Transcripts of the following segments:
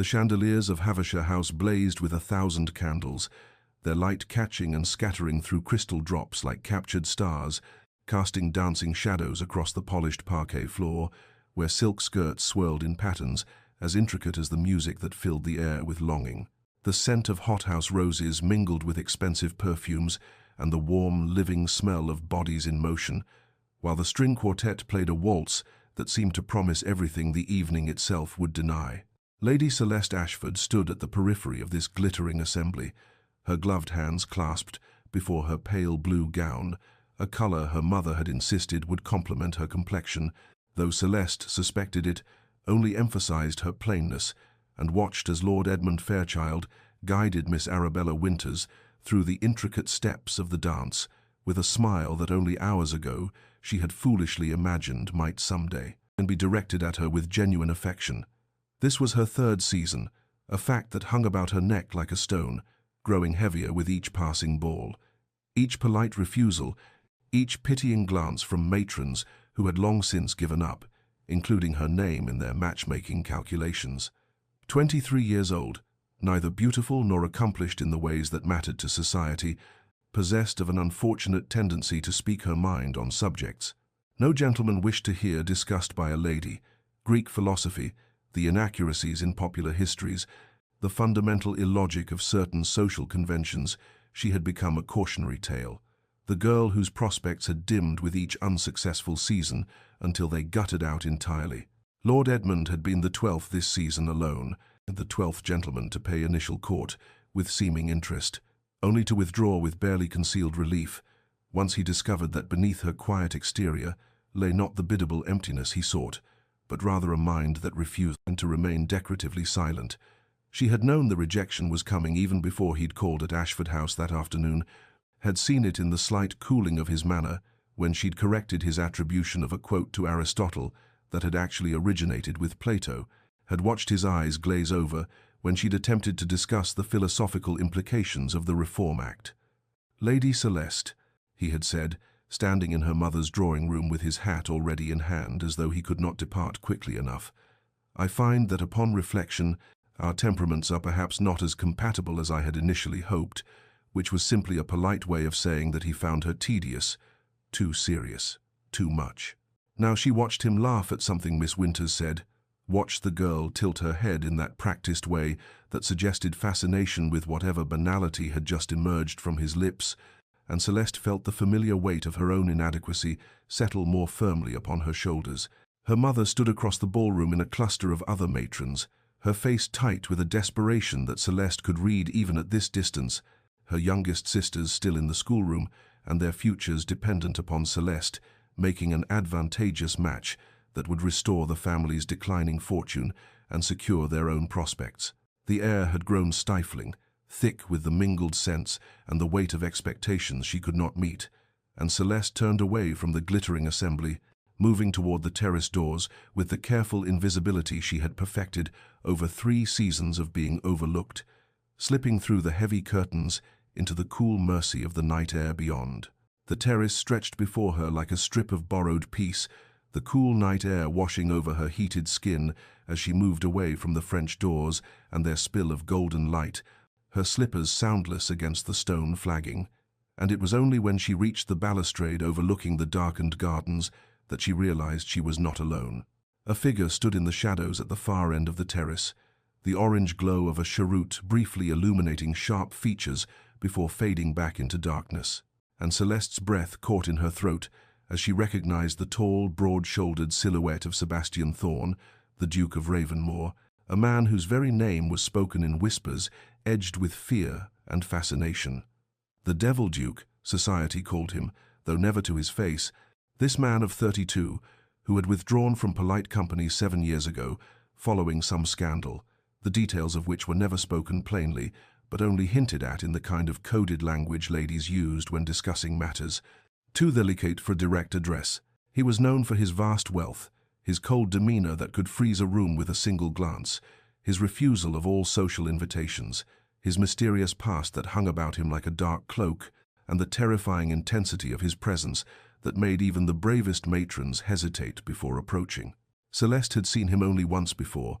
The chandeliers of Havisham House blazed with 1,000 candles, their light catching and scattering through crystal drops like captured stars, casting dancing shadows across the polished parquet floor, where silk skirts swirled in patterns as intricate as the music that filled the air with longing. The scent of hothouse roses mingled with expensive perfumes and the warm, living smell of bodies in motion, while the string quartet played a waltz that seemed to promise everything the evening itself would deny. Lady Celeste Ashford stood at the periphery of this glittering assembly, her gloved hands clasped before her pale blue gown, a color her mother had insisted would complement her complexion, though Celeste suspected it only emphasized her plainness, and watched as Lord Edmund Fairchild guided Miss Arabella Winters through the intricate steps of the dance, with a smile that only hours ago she had foolishly imagined might someday be directed at her with genuine affection. This was her 3rd season, a fact that hung about her neck like a stone, growing heavier with each passing ball. Each polite refusal, each pitying glance from matrons who had long since given up, including her name in their matchmaking calculations. 23 years old, neither beautiful nor accomplished in the ways that mattered to society, possessed of an unfortunate tendency to speak her mind on subjects no gentleman wished to hear discussed by a lady: Greek philosophy, the inaccuracies in popular histories, the fundamental illogic of certain social conventions. She had become a cautionary tale, the girl whose prospects had dimmed with each unsuccessful season until they guttered out entirely. Lord Edmund had been the 12th this season alone, and the 12th gentleman to pay initial court with seeming interest, only to withdraw with barely concealed relief once he discovered that beneath her quiet exterior lay not the biddable emptiness he sought, but rather a mind that refused to remain decoratively silent. She had known the rejection was coming even before he'd called at Ashford House that afternoon, had seen it in the slight cooling of his manner when she'd corrected his attribution of a quote to Aristotle that had actually originated with Plato, had watched his eyes glaze over when she'd attempted to discuss the philosophical implications of the Reform Act. "Lady Celeste," he had said, standing in her mother's drawing-room with his hat already in hand as though he could not depart quickly enough, "I find that upon reflection our temperaments are perhaps not as compatible as I had initially hoped," which was simply a polite way of saying that he found her tedious, too serious, too much. Now she watched him laugh at something Miss Winters said, watched the girl tilt her head in that practiced way that suggested fascination with whatever banality had just emerged from his lips, and Celeste felt the familiar weight of her own inadequacy settle more firmly upon her shoulders. Her mother stood across the ballroom in a cluster of other matrons, her face tight with a desperation that Celeste could read even at this distance, her youngest sisters still in the schoolroom, and their futures dependent upon Celeste, making an advantageous match that would restore the family's declining fortune and secure their own prospects. The air had grown stifling, thick with the mingled scents and the weight of expectations she could not meet, and Celeste turned away from the glittering assembly, moving toward the terrace doors with the careful invisibility she had perfected over 3 seasons of being overlooked, slipping through the heavy curtains into the cool mercy of the night air beyond. The terrace stretched before her like a strip of borrowed peace, the cool night air washing over her heated skin as she moved away from the French doors and their spill of golden light, her slippers soundless against the stone flagging. And it was only when she reached the balustrade overlooking the darkened gardens that she realized she was not alone. A figure stood in the shadows at the far end of the terrace, the orange glow of a cheroot briefly illuminating sharp features before fading back into darkness. And Celeste's breath caught in her throat as she recognized the tall, broad-shouldered silhouette of Sebastian Thorne, the Duke of Ravenmore, a man whose very name was spoken in whispers, edged with fear and fascination. The Devil Duke, society called him, though never to his face, this man of 32, who had withdrawn from polite company 7 years ago, following some scandal, the details of which were never spoken plainly, but only hinted at in the kind of coded language ladies used when discussing matters. Too delicate for direct address, he was known for his vast wealth, his cold demeanor that could freeze a room with a single glance, his refusal of all social invitations, his mysterious past that hung about him like a dark cloak, and the terrifying intensity of his presence that made even the bravest matrons hesitate before approaching. Celeste had seen him only once before,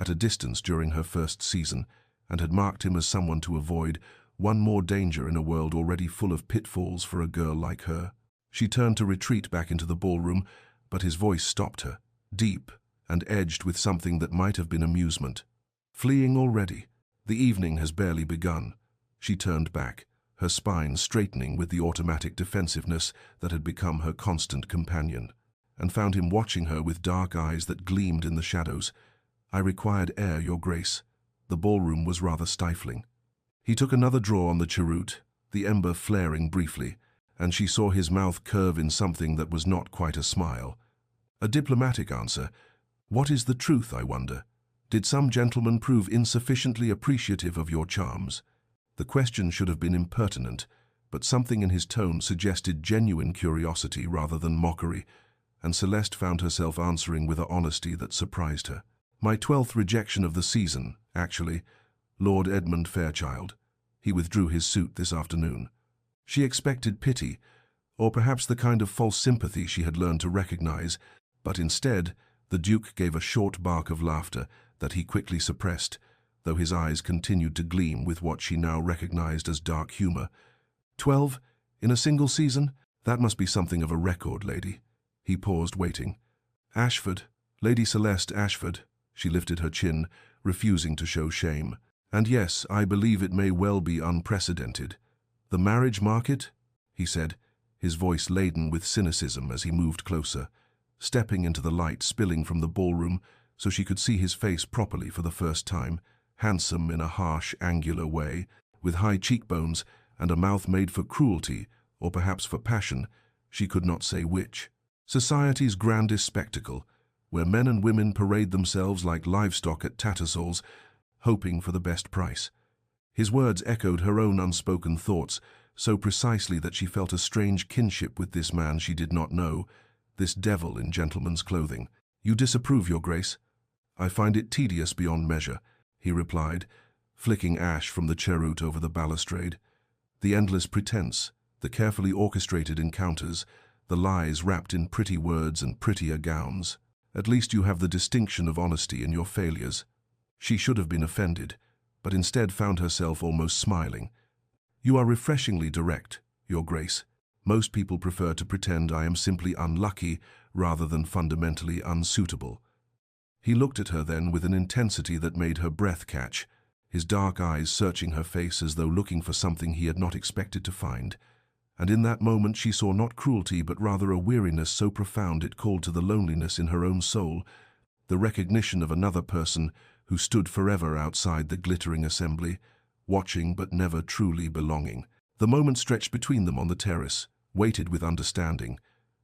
at a distance during her first season, and had marked him as someone to avoid, one more danger in a world already full of pitfalls for a girl like her. She turned to retreat back into the ballroom, but his voice stopped her, deep and edged with something that might have been amusement. "Fleeing already? The evening has barely begun." She turned back, her spine straightening with the automatic defensiveness that had become her constant companion, and found him watching her with dark eyes that gleamed in the shadows. "I required air, Your Grace." The ballroom was rather stifling. He took another draw on the cheroot, the ember flaring briefly, and she saw his mouth curve in something that was not quite a smile. "A diplomatic answer. What is the truth, I wonder? Did some gentleman prove insufficiently appreciative of your charms?" The question should have been impertinent, but something in his tone suggested genuine curiosity rather than mockery, and Celeste found herself answering with an honesty that surprised her. "My 12th rejection of the season, actually. Lord Edmund Fairchild. He withdrew his suit this afternoon." She expected pity, or perhaps the kind of false sympathy she had learned to recognize, but instead, the Duke gave a short bark of laughter that he quickly suppressed, though his eyes continued to gleam with what she now recognized as dark humor. 12? In a single season? That must be something of a record, lady." He paused, waiting. "Ashford, Lady Celeste Ashford." She lifted her chin, refusing to show shame. "And yes, I believe it may well be unprecedented." "The marriage market?" he said, his voice laden with cynicism as he moved closer, stepping into the light spilling from the ballroom so she could see his face properly for the first time, handsome in a harsh, angular way, with high cheekbones and a mouth made for cruelty, or perhaps for passion, she could not say which. Society's grandest spectacle, where men and women parade themselves like livestock at Tattersall's, hoping for the best price. His words echoed her own unspoken thoughts, so precisely that she felt a strange kinship with this man she did not know, this devil in gentleman's clothing. "You disapprove, Your Grace?" "I find it tedious beyond measure," he replied, flicking ash from the cheroot over the balustrade. "The endless pretense, the carefully orchestrated encounters, the lies wrapped in pretty words and prettier gowns. At least you have the distinction of honesty in your failures." She should have been offended, but instead found herself almost smiling. "You are refreshingly direct, Your Grace. Most people prefer to pretend I am simply unlucky rather than fundamentally unsuitable." He looked at her then with an intensity that made her breath catch, his dark eyes searching her face as though looking for something he had not expected to find. And in that moment she saw not cruelty but rather a weariness so profound it called to the loneliness in her own soul, the recognition of another person who stood forever outside the glittering assembly, watching but never truly belonging. The moment stretched between them on the terrace, waited with understanding,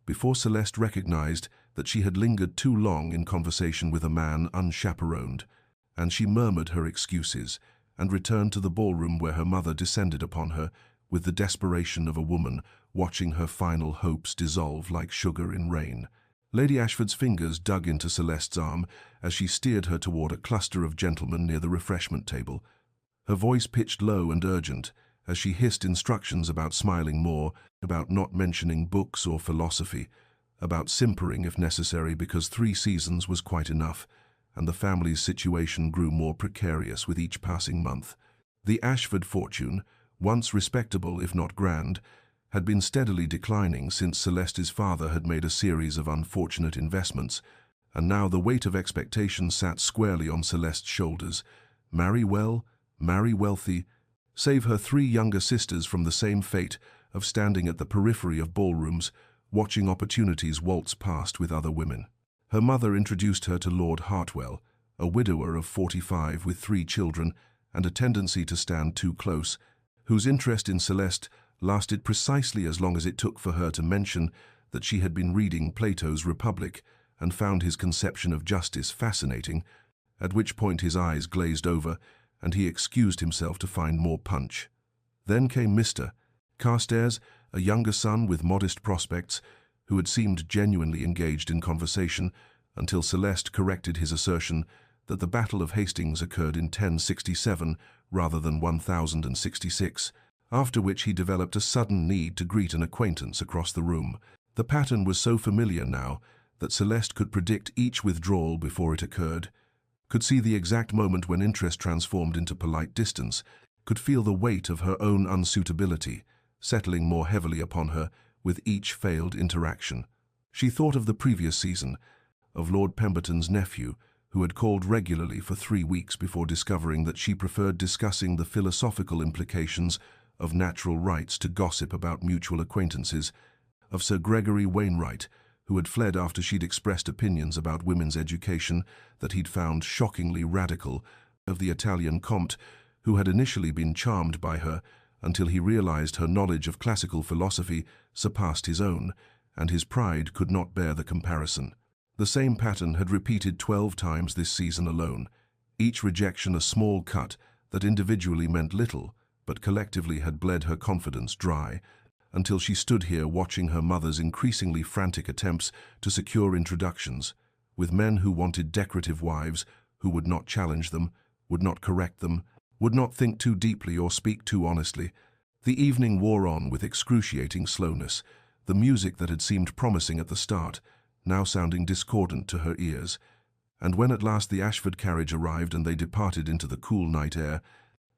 before Celeste recognized that she had lingered too long in conversation with a man unchaperoned, and she murmured her excuses and returned to the ballroom where her mother descended upon her with the desperation of a woman watching her final hopes dissolve like sugar in rain. Lady Ashford's fingers dug into Celeste's arm as she steered her toward a cluster of gentlemen near the refreshment table. Her voice pitched low and urgent as she hissed instructions about smiling more, about not mentioning books or philosophy, about simpering if necessary because 3 seasons was quite enough, and the family's situation grew more precarious with each passing month. The Ashford fortune, once respectable if not grand, had been steadily declining since Celeste's father had made a series of unfortunate investments, and now the weight of expectation sat squarely on Celeste's shoulders. Marry well, marry wealthy, save her 3 younger sisters from the same fate of standing at the periphery of ballrooms, watching opportunities waltz past with other women. Her mother introduced her to Lord Hartwell, a widower of 45 with 3 children and a tendency to stand too close, whose interest in Celeste lasted precisely as long as it took for her to mention that she had been reading Plato's Republic and found his conception of justice fascinating, at which point his eyes glazed over and he excused himself to find more punch. Then came Mr. Carstairs, a younger son with modest prospects, who had seemed genuinely engaged in conversation until Celeste corrected his assertion that the Battle of Hastings occurred in 1067 rather than 1066, after which he developed a sudden need to greet an acquaintance across the room. The pattern was so familiar now that Celeste could predict each withdrawal before it occurred. could see the exact moment when interest transformed into polite distance, could feel the weight of her own unsuitability, settling more heavily upon her with each failed interaction. She thought of the previous season, of Lord Pemberton's nephew, who had called regularly for 3 weeks before discovering that she preferred discussing the philosophical implications of natural rights to gossip about mutual acquaintances, of Sir Gregory Wainwright, who had fled after she'd expressed opinions about women's education that he'd found shockingly radical, of the Italian Comte, who had initially been charmed by her until he realized her knowledge of classical philosophy surpassed his own, and his pride could not bear the comparison. The same pattern had repeated 12 times this season alone, each rejection a small cut that individually meant little, but collectively had bled her confidence dry, until she stood here watching her mother's increasingly frantic attempts to secure introductions, with men who wanted decorative wives, who would not challenge them, would not correct them, would not think too deeply or speak too honestly. The evening wore on with excruciating slowness, the music that had seemed promising at the start, now sounding discordant to her ears. And when at last the Ashford carriage arrived and they departed into the cool night air,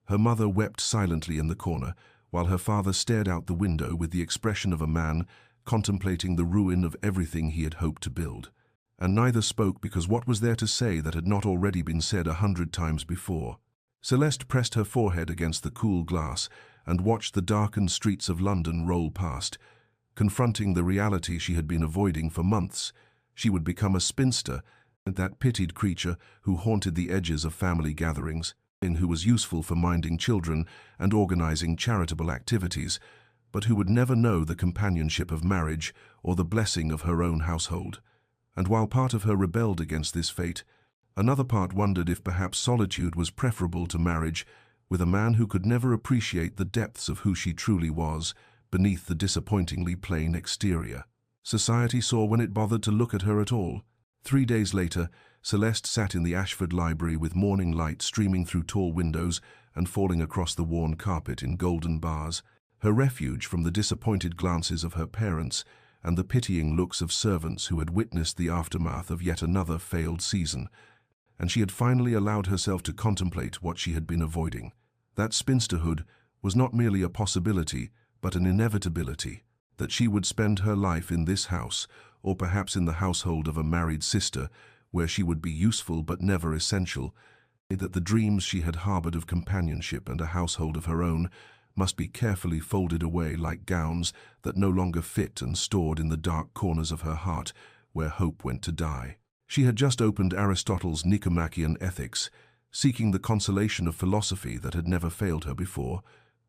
her mother wept silently in the corner, while her father stared out the window with the expression of a man contemplating the ruin of everything he had hoped to build. And neither spoke because what was there to say that had not already been said 100 times before? Celeste pressed her forehead against the cool glass and watched the darkened streets of London roll past. Confronting the reality she had been avoiding for months, she would become a spinster, that pitied creature who haunted the edges of family gatherings, who was useful for minding children and organizing charitable activities, but who would never know the companionship of marriage or the blessing of her own household. And while part of her rebelled against this fate, another part wondered if perhaps solitude was preferable to marriage with a man who could never appreciate the depths of who she truly was beneath the disappointingly plain exterior. Society saw when it bothered to look at her at all. 3 days later, Celeste sat in the Ashford library with morning light streaming through tall windows and falling across the worn carpet in golden bars, her refuge from the disappointed glances of her parents and the pitying looks of servants who had witnessed the aftermath of yet another failed season. And she had finally allowed herself to contemplate what she had been avoiding. That spinsterhood was not merely a possibility, but an inevitability, that she would spend her life in this house, or perhaps in the household of a married sister, where she would be useful but never essential, that the dreams she had harbored of companionship and a household of her own must be carefully folded away like gowns that no longer fit and stored in the dark corners of her heart, where hope went to die. She had just opened Aristotle's Nicomachean Ethics, seeking the consolation of philosophy that had never failed her before,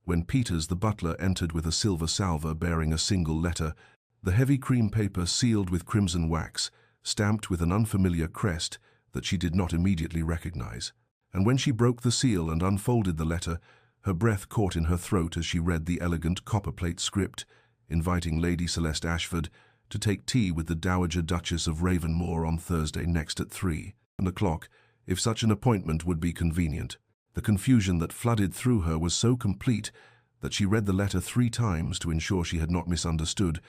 when Peters the butler entered with a silver salver bearing a single letter, the heavy cream paper sealed with crimson wax, stamped with an unfamiliar crest that she did not immediately recognize. And when she broke the seal and unfolded the letter, her breath caught in her throat as she read the elegant copperplate script, inviting Lady Celeste Ashford to take tea with the Dowager Duchess of Ravenmore on Thursday next at 3:00, if such an appointment would be convenient. The confusion that flooded through her was so complete that she read the letter 3 times to ensure she had not misunderstood,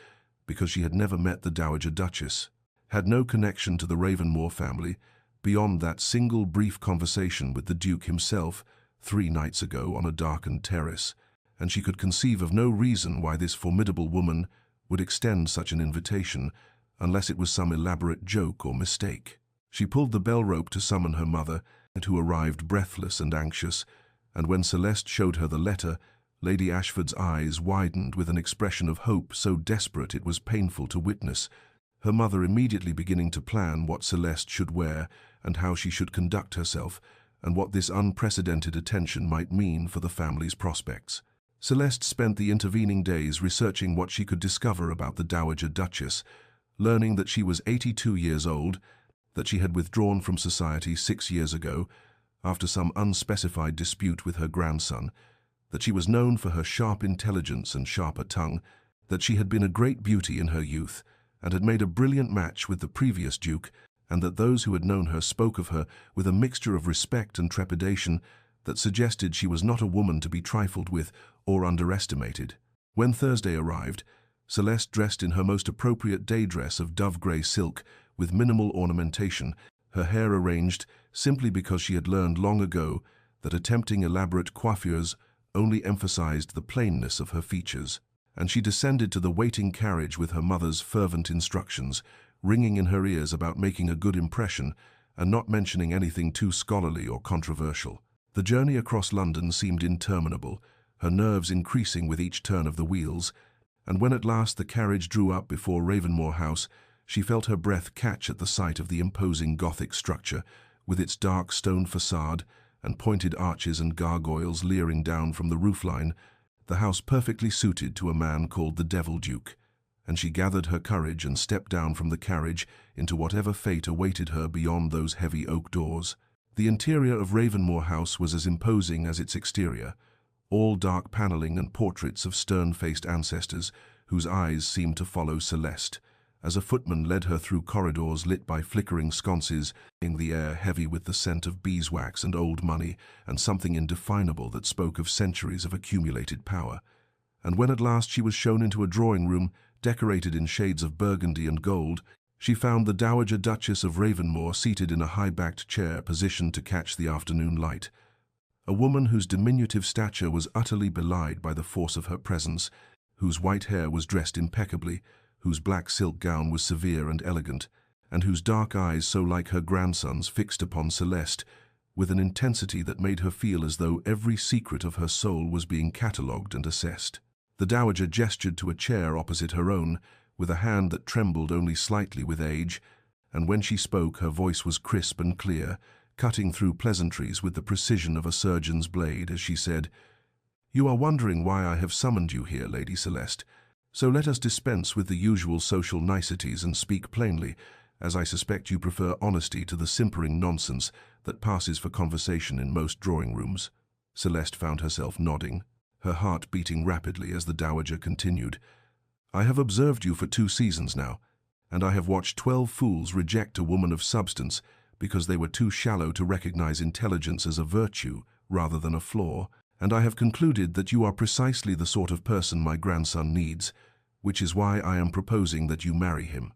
because she had never met the Dowager Duchess, had no connection to the Ravenmore family, beyond that single brief conversation with the Duke himself 3 nights ago on a darkened terrace, and she could conceive of no reason why this formidable woman would extend such an invitation unless it was some elaborate joke or mistake. She pulled the bell rope to summon her mother, who arrived breathless and anxious, and when Celeste showed her the letter, Lady Ashford's eyes widened with an expression of hope so desperate it was painful to witness, her mother immediately beginning to plan what Celeste should wear and how she should conduct herself, and what this unprecedented attention might mean for the family's prospects. Celeste spent the intervening days researching what she could discover about the Dowager Duchess, learning that she was 82 years old, that she had withdrawn from society 6 years ago after some unspecified dispute with her grandson, that she was known for her sharp intelligence and sharper tongue, that she had been a great beauty in her youth and had made a brilliant match with the previous Duke, and that those who had known her spoke of her with a mixture of respect and trepidation that suggested she was not a woman to be trifled with or underestimated. When Thursday arrived, Celeste, dressed in her most appropriate day dress of dove-grey silk with minimal ornamentation, her hair arranged simply because she had learned long ago that attempting elaborate coiffures only emphasized the plainness of her features. And she descended to the waiting carriage with her mother's fervent instructions, ringing in her ears about making a good impression and not mentioning anything too scholarly or controversial. The journey across London seemed interminable, her nerves increasing with each turn of the wheels, and when at last the carriage drew up before Ravenmore House, she felt her breath catch at the sight of the imposing Gothic structure, with its dark stone facade and pointed arches and gargoyles leering down from the roofline, the house perfectly suited to a man called the Devil Duke. And she gathered her courage and stepped down from the carriage into whatever fate awaited her beyond those heavy oak doors. The interior of Ravenmore House was as imposing as its exterior, all dark paneling and portraits of stern-faced ancestors whose eyes seemed to follow Celeste, as a footman led her through corridors lit by flickering sconces, in the air heavy with the scent of beeswax and old money and something indefinable that spoke of centuries of accumulated power. And when at last she was shown into a drawing-room decorated in shades of burgundy and gold, she found the Dowager Duchess of Ravenmore seated in a high-backed chair positioned to catch the afternoon light. A woman whose diminutive stature was utterly belied by the force of her presence, whose white hair was dressed impeccably, whose black silk gown was severe and elegant, and whose dark eyes, so like her grandson's, fixed upon Celeste, with an intensity that made her feel as though every secret of her soul was being catalogued and assessed. The dowager gestured to a chair opposite her own, with a hand that trembled only slightly with age, and when she spoke her voice was crisp and clear, cutting through pleasantries with the precision of a surgeon's blade as she said, "You are wondering why I have summoned you here, Lady Celeste. So let us dispense with the usual social niceties and speak plainly, as I suspect you prefer honesty to the simpering nonsense that passes for conversation in most drawing-rooms." Celeste found herself nodding, her heart beating rapidly as the dowager continued. "I have observed you for 2 seasons now, and I have watched 12 fools reject a woman of substance because they were too shallow to recognize intelligence as a virtue rather than a flaw. And I have concluded that you are precisely the sort of person my grandson needs, which is why I am proposing that you marry him."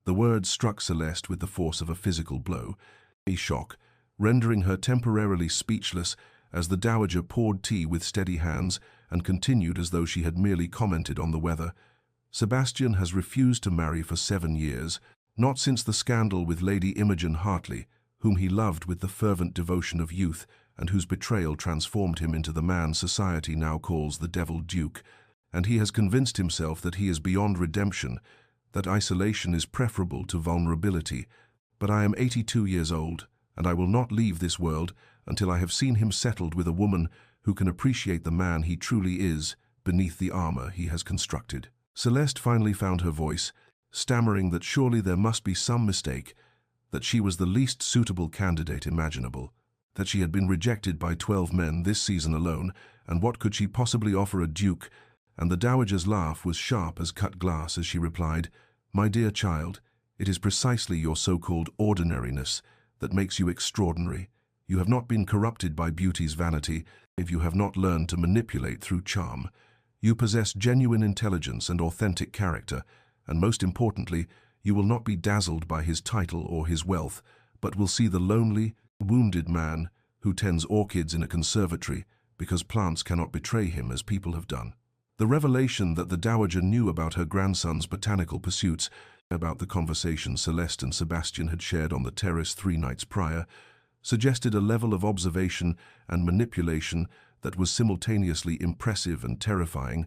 The words struck Celeste with the force of a physical blow, a shock, rendering her temporarily speechless as the dowager poured tea with steady hands and continued as though she had merely commented on the weather. "Sebastian has refused to marry for 7 years, not since the scandal with Lady Imogen Hartley, whom he loved with the fervent devotion of youth, and whose betrayal transformed him into the man society now calls the Devil Duke, and he has convinced himself that he is beyond redemption, that isolation is preferable to vulnerability. But I am 82 years old, and I will not leave this world until I have seen him settled with a woman who can appreciate the man he truly is beneath the armor he has constructed." Celeste finally found her voice, stammering that surely there must be some mistake, that she was the least suitable candidate imaginable, that she had been rejected by 12 men this season alone, and what could she possibly offer a duke? And the dowager's laugh was sharp as cut glass as she replied, "My dear child, it is precisely your so-called ordinariness that makes you extraordinary. You have not been corrupted by beauty's vanity, if you have not learned to manipulate through charm. You possess genuine intelligence and authentic character, and most importantly, you will not be dazzled by his title or his wealth, but will see the lonely, wounded man who tends orchids in a conservatory because plants cannot betray him as people have done." The revelation that the dowager knew about her grandson's botanical pursuits, about the conversation Celeste and Sebastian had shared on the terrace 3 nights prior, suggested a level of observation and manipulation that was simultaneously impressive and terrifying,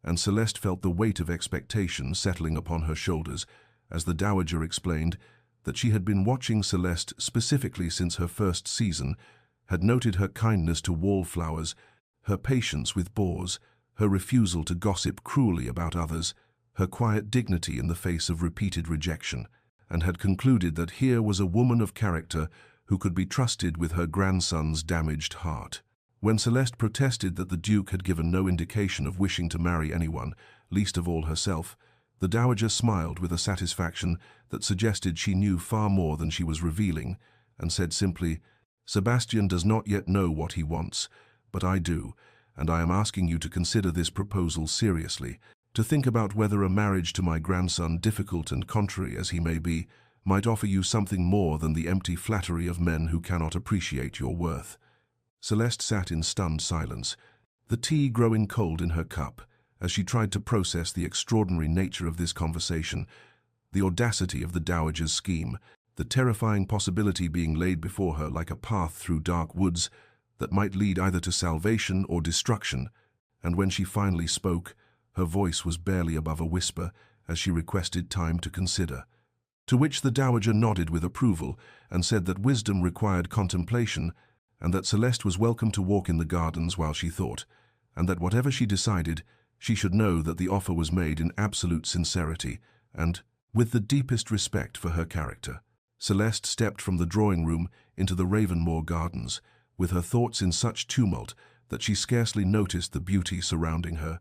and Celeste felt the weight of expectation settling upon her shoulders as the dowager explained that she had been watching Celeste specifically since her first season, had noted her kindness to wallflowers, her patience with bores, her refusal to gossip cruelly about others, her quiet dignity in the face of repeated rejection, and had concluded that here was a woman of character who could be trusted with her grandson's damaged heart. When Celeste protested that the Duke had given no indication of wishing to marry anyone, least of all herself, the dowager smiled with a satisfaction that suggested she knew far more than she was revealing, and said simply, "Sebastian does not yet know what he wants, but I do, and I am asking you to consider this proposal seriously, to think about whether a marriage to my grandson, difficult and contrary as he may be, might offer you something more than the empty flattery of men who cannot appreciate your worth." Celeste sat in stunned silence, the tea growing cold in her cup, as she tried to process the extraordinary nature of this conversation, the audacity of the dowager's scheme, the terrifying possibility being laid before her like a path through dark woods that might lead either to salvation or destruction. And when she finally spoke, her voice was barely above a whisper as she requested time to consider. To which the dowager nodded with approval and said that wisdom required contemplation, and that Celeste was welcome to walk in the gardens while she thought, and that whatever she decided, she should know that the offer was made in absolute sincerity and with the deepest respect for her character. Celeste stepped from the drawing-room into the Ravenmore gardens, with her thoughts in such tumult that she scarcely noticed the beauty surrounding her,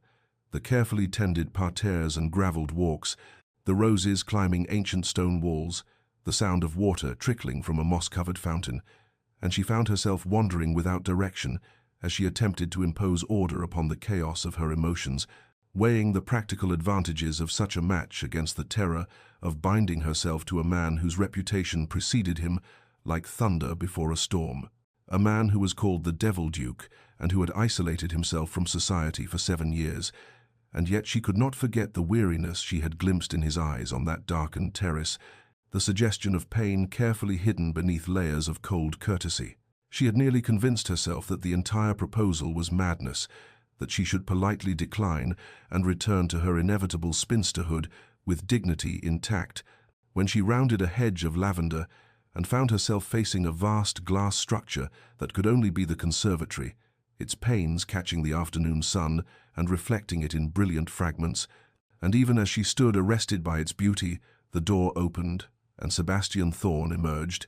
the carefully tended parterres and gravelled walks, the roses climbing ancient stone walls, the sound of water trickling from a moss-covered fountain, and she found herself wandering without direction as she attempted to impose order upon the chaos of her emotions, weighing the practical advantages of such a match against the terror of binding herself to a man whose reputation preceded him like thunder before a storm, a man who was called the Devil Duke and who had isolated himself from society for 7 years, and yet she could not forget the weariness she had glimpsed in his eyes on that darkened terrace, the suggestion of pain carefully hidden beneath layers of cold courtesy. She had nearly convinced herself that the entire proposal was madness, that she should politely decline and return to her inevitable spinsterhood with dignity intact, when she rounded a hedge of lavender and found herself facing a vast glass structure that could only be the conservatory, its panes catching the afternoon sun and reflecting it in brilliant fragments. And even as she stood arrested by its beauty, the door opened and Sebastian Thorne emerged,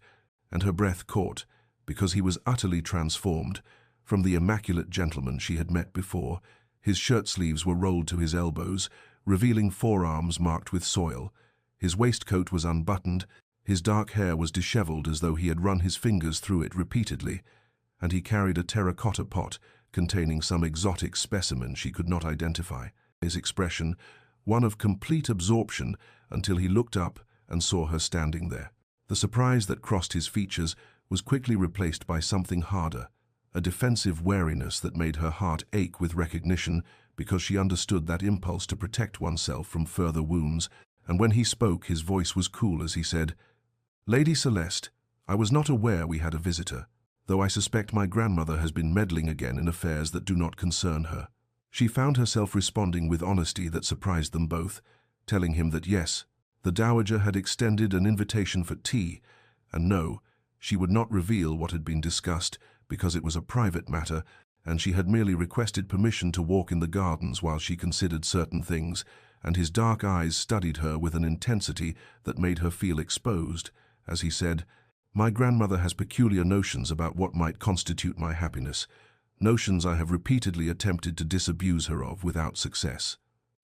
and her breath caught, because he was utterly transformed from the immaculate gentleman she had met before. His shirt sleeves were rolled to his elbows, revealing forearms marked with soil. His waistcoat was unbuttoned, his dark hair was dishevelled as though he had run his fingers through it repeatedly, and he carried a terracotta pot containing some exotic specimen she could not identify. His expression, one of complete absorption, until he looked up and saw her standing there. The surprise that crossed his features was quickly replaced by something harder, a defensive wariness that made her heart ache with recognition, because she understood that impulse to protect oneself from further wounds, and when he spoke his voice was cool as he said, "Lady Celeste, I was not aware we had a visitor, though I suspect my grandmother has been meddling again in affairs that do not concern her." She found herself responding with honesty that surprised them both, telling him that yes, the dowager had extended an invitation for tea, and no, she would not reveal what had been discussed because it was a private matter, and she had merely requested permission to walk in the gardens while she considered certain things, and his dark eyes studied her with an intensity that made her feel exposed, as he said, "My grandmother has peculiar notions about what might constitute my happiness, notions I have repeatedly attempted to disabuse her of without success."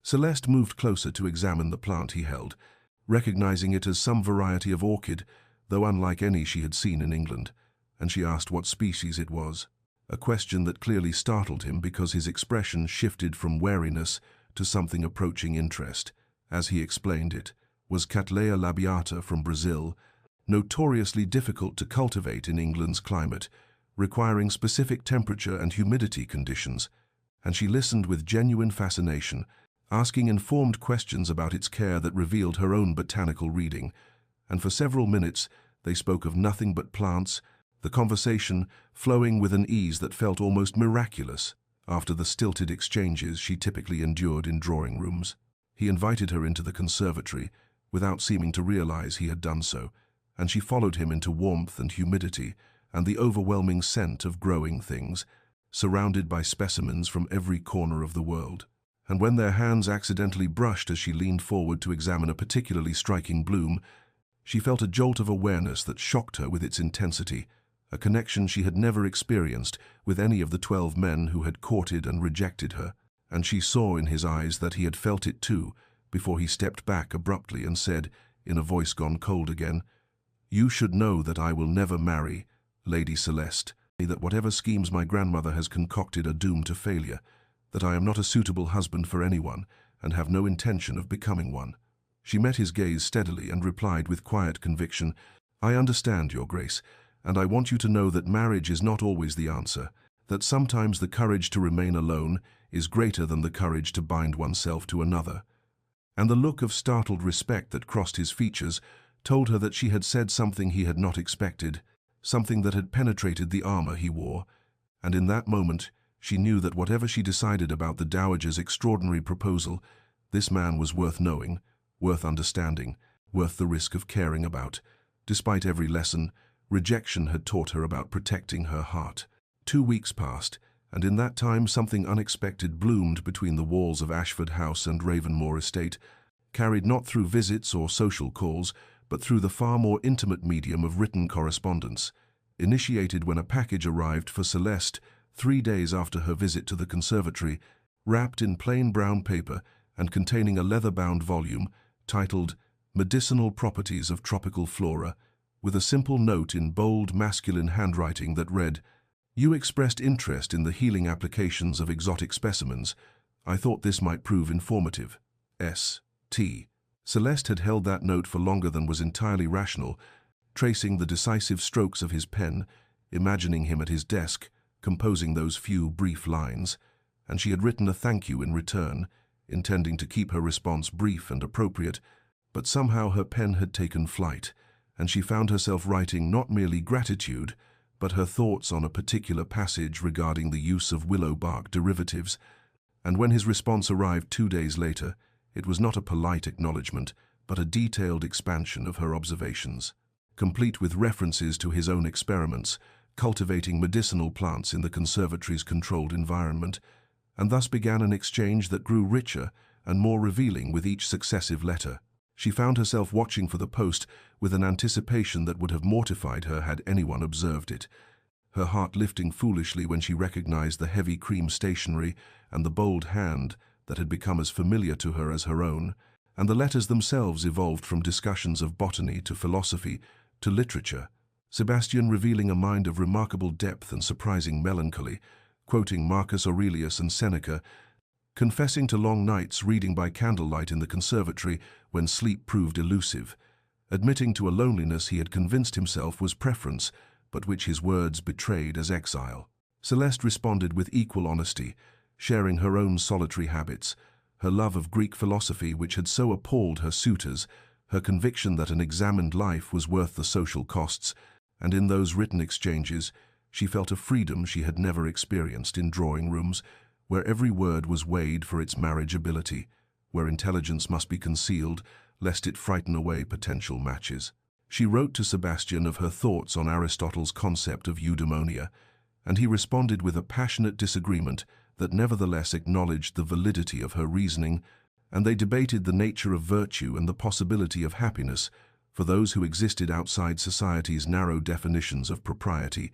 Celeste moved closer to examine the plant he held, recognizing it as some variety of orchid, though unlike any she had seen in England, and she asked what species it was, a question that clearly startled him because his expression shifted from wariness to something approaching interest. As he explained, it was Cattleya labiata from Brazil, notoriously difficult to cultivate in England's climate, requiring specific temperature and humidity conditions, and she listened with genuine fascination, asking informed questions about its care that revealed her own botanical reading, and for several minutes they spoke of nothing but plants, the conversation flowing with an ease that felt almost miraculous after the stilted exchanges she typically endured in drawing rooms. He invited her into the conservatory without seeming to realize he had done so, and she followed him into warmth and humidity and the overwhelming scent of growing things, surrounded by specimens from every corner of the world. And when their hands accidentally brushed as she leaned forward to examine a particularly striking bloom, she felt a jolt of awareness that shocked her with its intensity, a connection she had never experienced with any of the 12 men who had courted and rejected her, and she saw in his eyes that he had felt it too, before he stepped back abruptly and said, in a voice gone cold again, "You should know that I will never marry, Lady Celeste, that whatever schemes my grandmother has concocted are doomed to failure, that I am not a suitable husband for anyone, and have no intention of becoming one." She met his gaze steadily and replied with quiet conviction, "I understand, Your Grace, and I want you to know that marriage is not always the answer, that sometimes the courage to remain alone is greater than the courage to bind oneself to another." And the look of startled respect that crossed his features told her that she had said something he had not expected, something that had penetrated the armor he wore, and in that moment she knew that whatever she decided about the Dowager's extraordinary proposal, this man was worth knowing, worth understanding, worth the risk of caring about. Despite every lesson, rejection had taught her about protecting her heart. 2 weeks passed, and in that time something unexpected bloomed between the walls of Ashford House and Ravenmoor Estate, carried not through visits or social calls, but through the far more intimate medium of written correspondence, initiated when a package arrived for Celeste 3 days after her visit to the conservatory, wrapped in plain brown paper and containing a leather-bound volume titled Medicinal Properties of Tropical Flora, with a simple note in bold masculine handwriting that read, "You expressed interest in the healing applications of exotic specimens. I thought this might prove informative. S.T." Celeste had held that note for longer than was entirely rational, tracing the decisive strokes of his pen, imagining him at his desk, composing those few brief lines, and she had written a thank you in return, intending to keep her response brief and appropriate, but somehow her pen had taken flight, and she found herself writing not merely gratitude, but her thoughts on a particular passage regarding the use of willow bark derivatives. And when his response arrived 2 days later, it was not a polite acknowledgement, but a detailed expansion of her observations, complete with references to his own experiments, cultivating medicinal plants in the conservatory's controlled environment, and thus began an exchange that grew richer and more revealing with each successive letter. She found herself watching for the post with an anticipation that would have mortified her had anyone observed it, her heart lifting foolishly when she recognized the heavy cream stationery and the bold hand that had become as familiar to her as her own, and the letters themselves evolved from discussions of botany to philosophy to literature, Sebastian revealing a mind of remarkable depth and surprising melancholy, quoting Marcus Aurelius and Seneca, confessing to long nights reading by candlelight in the conservatory when sleep proved elusive, admitting to a loneliness he had convinced himself was preference, but which his words betrayed as exile. Celeste responded with equal honesty, sharing her own solitary habits, her love of Greek philosophy which had so appalled her suitors, her conviction that an examined life was worth the social costs, and in those written exchanges she felt a freedom she had never experienced in drawing rooms, where every word was weighed for its marriageability, where intelligence must be concealed lest it frighten away potential matches. She wrote to Sebastian of her thoughts on Aristotle's concept of eudaimonia, and he responded with a passionate disagreement that nevertheless acknowledged the validity of her reasoning, and they debated the nature of virtue and the possibility of happiness for those who existed outside society's narrow definitions of propriety,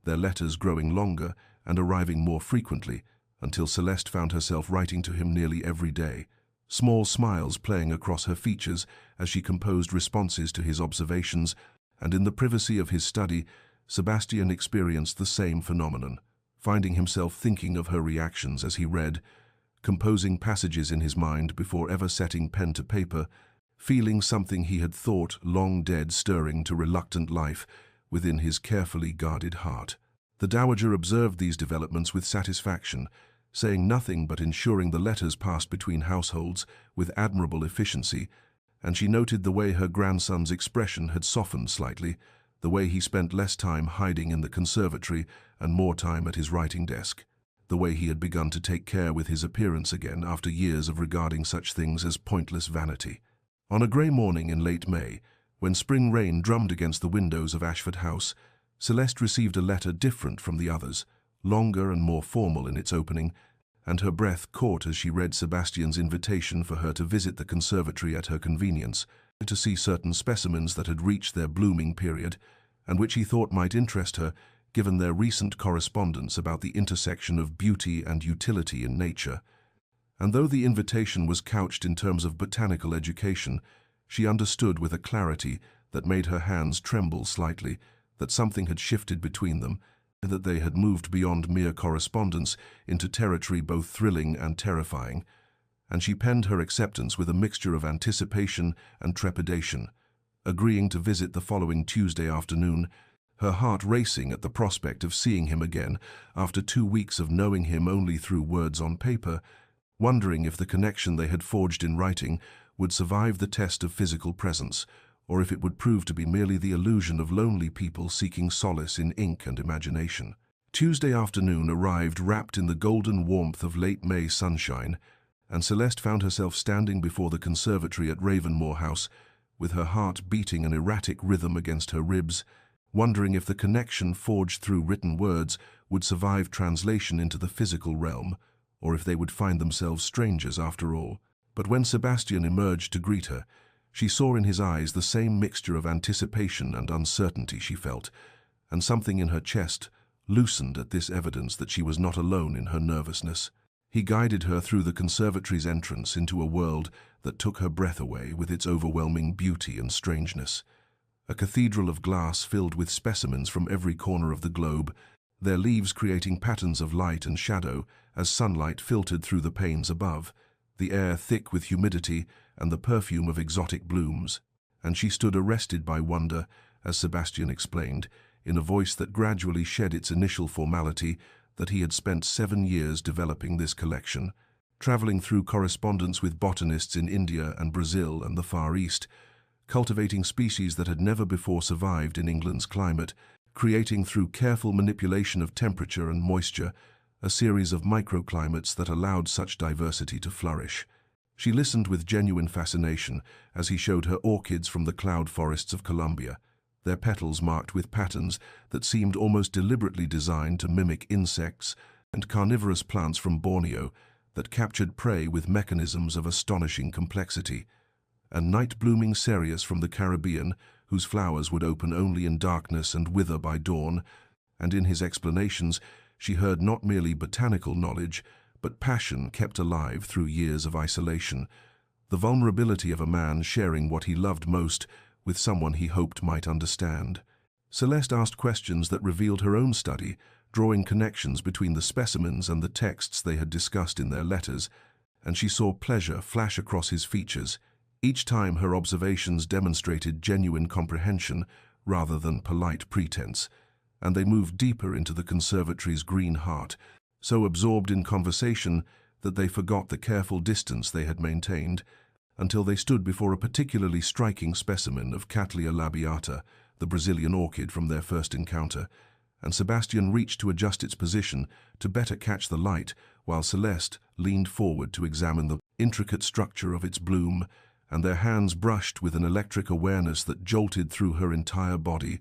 their letters growing longer and arriving more frequently, until Celeste found herself writing to him nearly every day, small smiles playing across her features as she composed responses to his observations, and in the privacy of his study, Sebastian experienced the same phenomenon, finding himself thinking of her reactions as he read, composing passages in his mind before ever setting pen to paper, feeling something he had thought long dead stirring to reluctant life within his carefully guarded heart. The Dowager observed these developments with satisfaction, saying nothing but ensuring the letters passed between households with admirable efficiency, and she noted the way her grandson's expression had softened slightly, the way he spent less time hiding in the conservatory and more time at his writing desk, the way he had begun to take care with his appearance again after years of regarding such things as pointless vanity. On a grey morning in late May, when spring rain drummed against the windows of Ashford House, Celeste received a letter different from the others, longer and more formal in its opening, and her breath caught as she read Sebastian's invitation for her to visit the conservatory at her convenience, to see certain specimens that had reached their blooming period, and which he thought might interest her, given their recent correspondence about the intersection of beauty and utility in nature. And though the invitation was couched in terms of botanical education, she understood with a clarity that made her hands tremble slightly that something had shifted between them, and that they had moved beyond mere correspondence into territory both thrilling and terrifying. and she penned her acceptance with a mixture of anticipation and trepidation, agreeing to visit the following Tuesday afternoon, her heart racing at the prospect of seeing him again after 2 weeks of knowing him only through words on paper, wondering if the connection they had forged in writing would survive the test of physical presence, or if it would prove to be merely the illusion of lonely people seeking solace in ink and imagination. Tuesday afternoon arrived wrapped in the golden warmth of late May sunshine, and Celeste found herself standing before the conservatory at Ravenmore House, with her heart beating an erratic rhythm against her ribs, wondering if the connection forged through written words would survive translation into the physical realm, or if they would find themselves strangers after all. But when Sebastian emerged to greet her, she saw in his eyes the same mixture of anticipation and uncertainty she felt, and something in her chest loosened at this evidence that she was not alone in her nervousness. He guided her through the conservatory's entrance into a world that took her breath away with its overwhelming beauty and strangeness. A cathedral of glass filled with specimens from every corner of the globe, their leaves creating patterns of light and shadow as sunlight filtered through the panes above, the air thick with humidity and the perfume of exotic blooms. And she stood arrested by wonder, as Sebastian explained, in a voice that gradually shed its initial formality, that he had spent 7 years developing this collection, traveling through correspondence with botanists in India and Brazil and the Far East, cultivating species that had never before survived in England's climate, creating through careful manipulation of temperature and moisture a series of microclimates that allowed such diversity to flourish. She listened with genuine fascination as he showed her orchids from the cloud forests of Colombia, their petals marked with patterns that seemed almost deliberately designed to mimic insects, and carnivorous plants from Borneo that captured prey with mechanisms of astonishing complexity, and night-blooming cereus from the Caribbean, whose flowers would open only in darkness and wither by dawn. And in his explanations, she heard not merely botanical knowledge, but passion kept alive through years of isolation, the vulnerability of a man sharing what he loved most with someone he hoped might understand. Celeste asked questions that revealed her own study, drawing connections between the specimens and the texts they had discussed in their letters, and she saw pleasure flash across his features. Each time her observations demonstrated genuine comprehension rather than polite pretense, and they moved deeper into the conservatory's green heart, so absorbed in conversation that they forgot the careful distance they had maintained, until they stood before a particularly striking specimen of Cattleya labiata, the Brazilian orchid from their first encounter, and Sebastian reached to adjust its position to better catch the light, while Celeste leaned forward to examine the intricate structure of its bloom, and their hands brushed with an electric awareness that jolted through her entire body,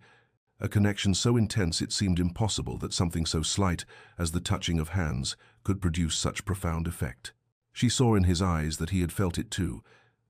a connection so intense it seemed impossible that something so slight as the touching of hands could produce such profound effect. She saw in his eyes that he had felt it too,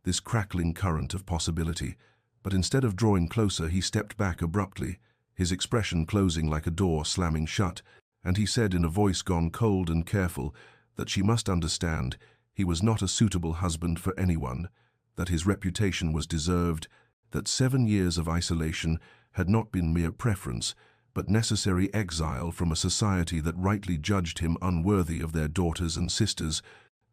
this crackling current of possibility, but instead of drawing closer, he stepped back abruptly, his expression closing like a door slamming shut, and he said in a voice gone cold and careful that she must understand he was not a suitable husband for anyone, that his reputation was deserved, that 7 years of isolation had not been mere preference, but necessary exile from a society that rightly judged him unworthy of their daughters and sisters,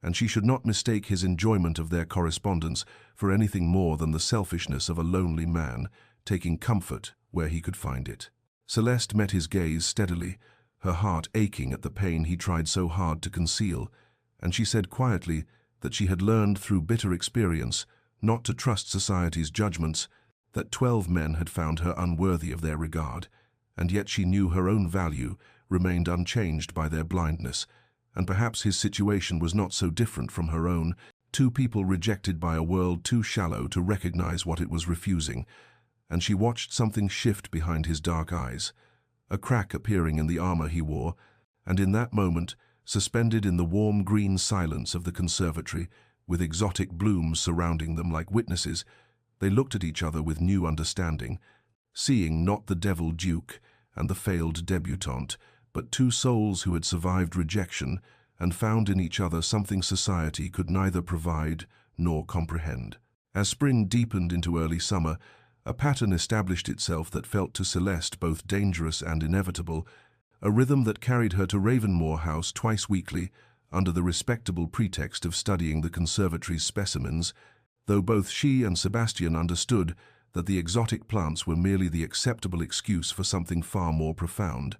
and she should not mistake his enjoyment of their correspondence for anything more than the selfishness of a lonely man, taking comfort where he could find it. Celeste met his gaze steadily, her heart aching at the pain he tried so hard to conceal, and she said quietly that she had learned through bitter experience not to trust society's judgments, that 12 men had found her unworthy of their regard, and yet she knew her own value remained unchanged by their blindness, and perhaps his situation was not so different from her own, 2 people rejected by a world too shallow to recognize what it was refusing, and she watched something shift behind his dark eyes, a crack appearing in the armor he wore, and in that moment, suspended in the warm green silence of the conservatory, with exotic blooms surrounding them like witnesses, they looked at each other with new understanding, seeing not the devil duke and the failed debutante, but 2 souls who had survived rejection and found in each other something society could neither provide nor comprehend. As spring deepened into early summer, a pattern established itself that felt to Celeste both dangerous and inevitable, a rhythm that carried her to Ravenmore House twice weekly, under the respectable pretext of studying the conservatory's specimens, though both she and Sebastian understood that the exotic plants were merely the acceptable excuse for something far more profound,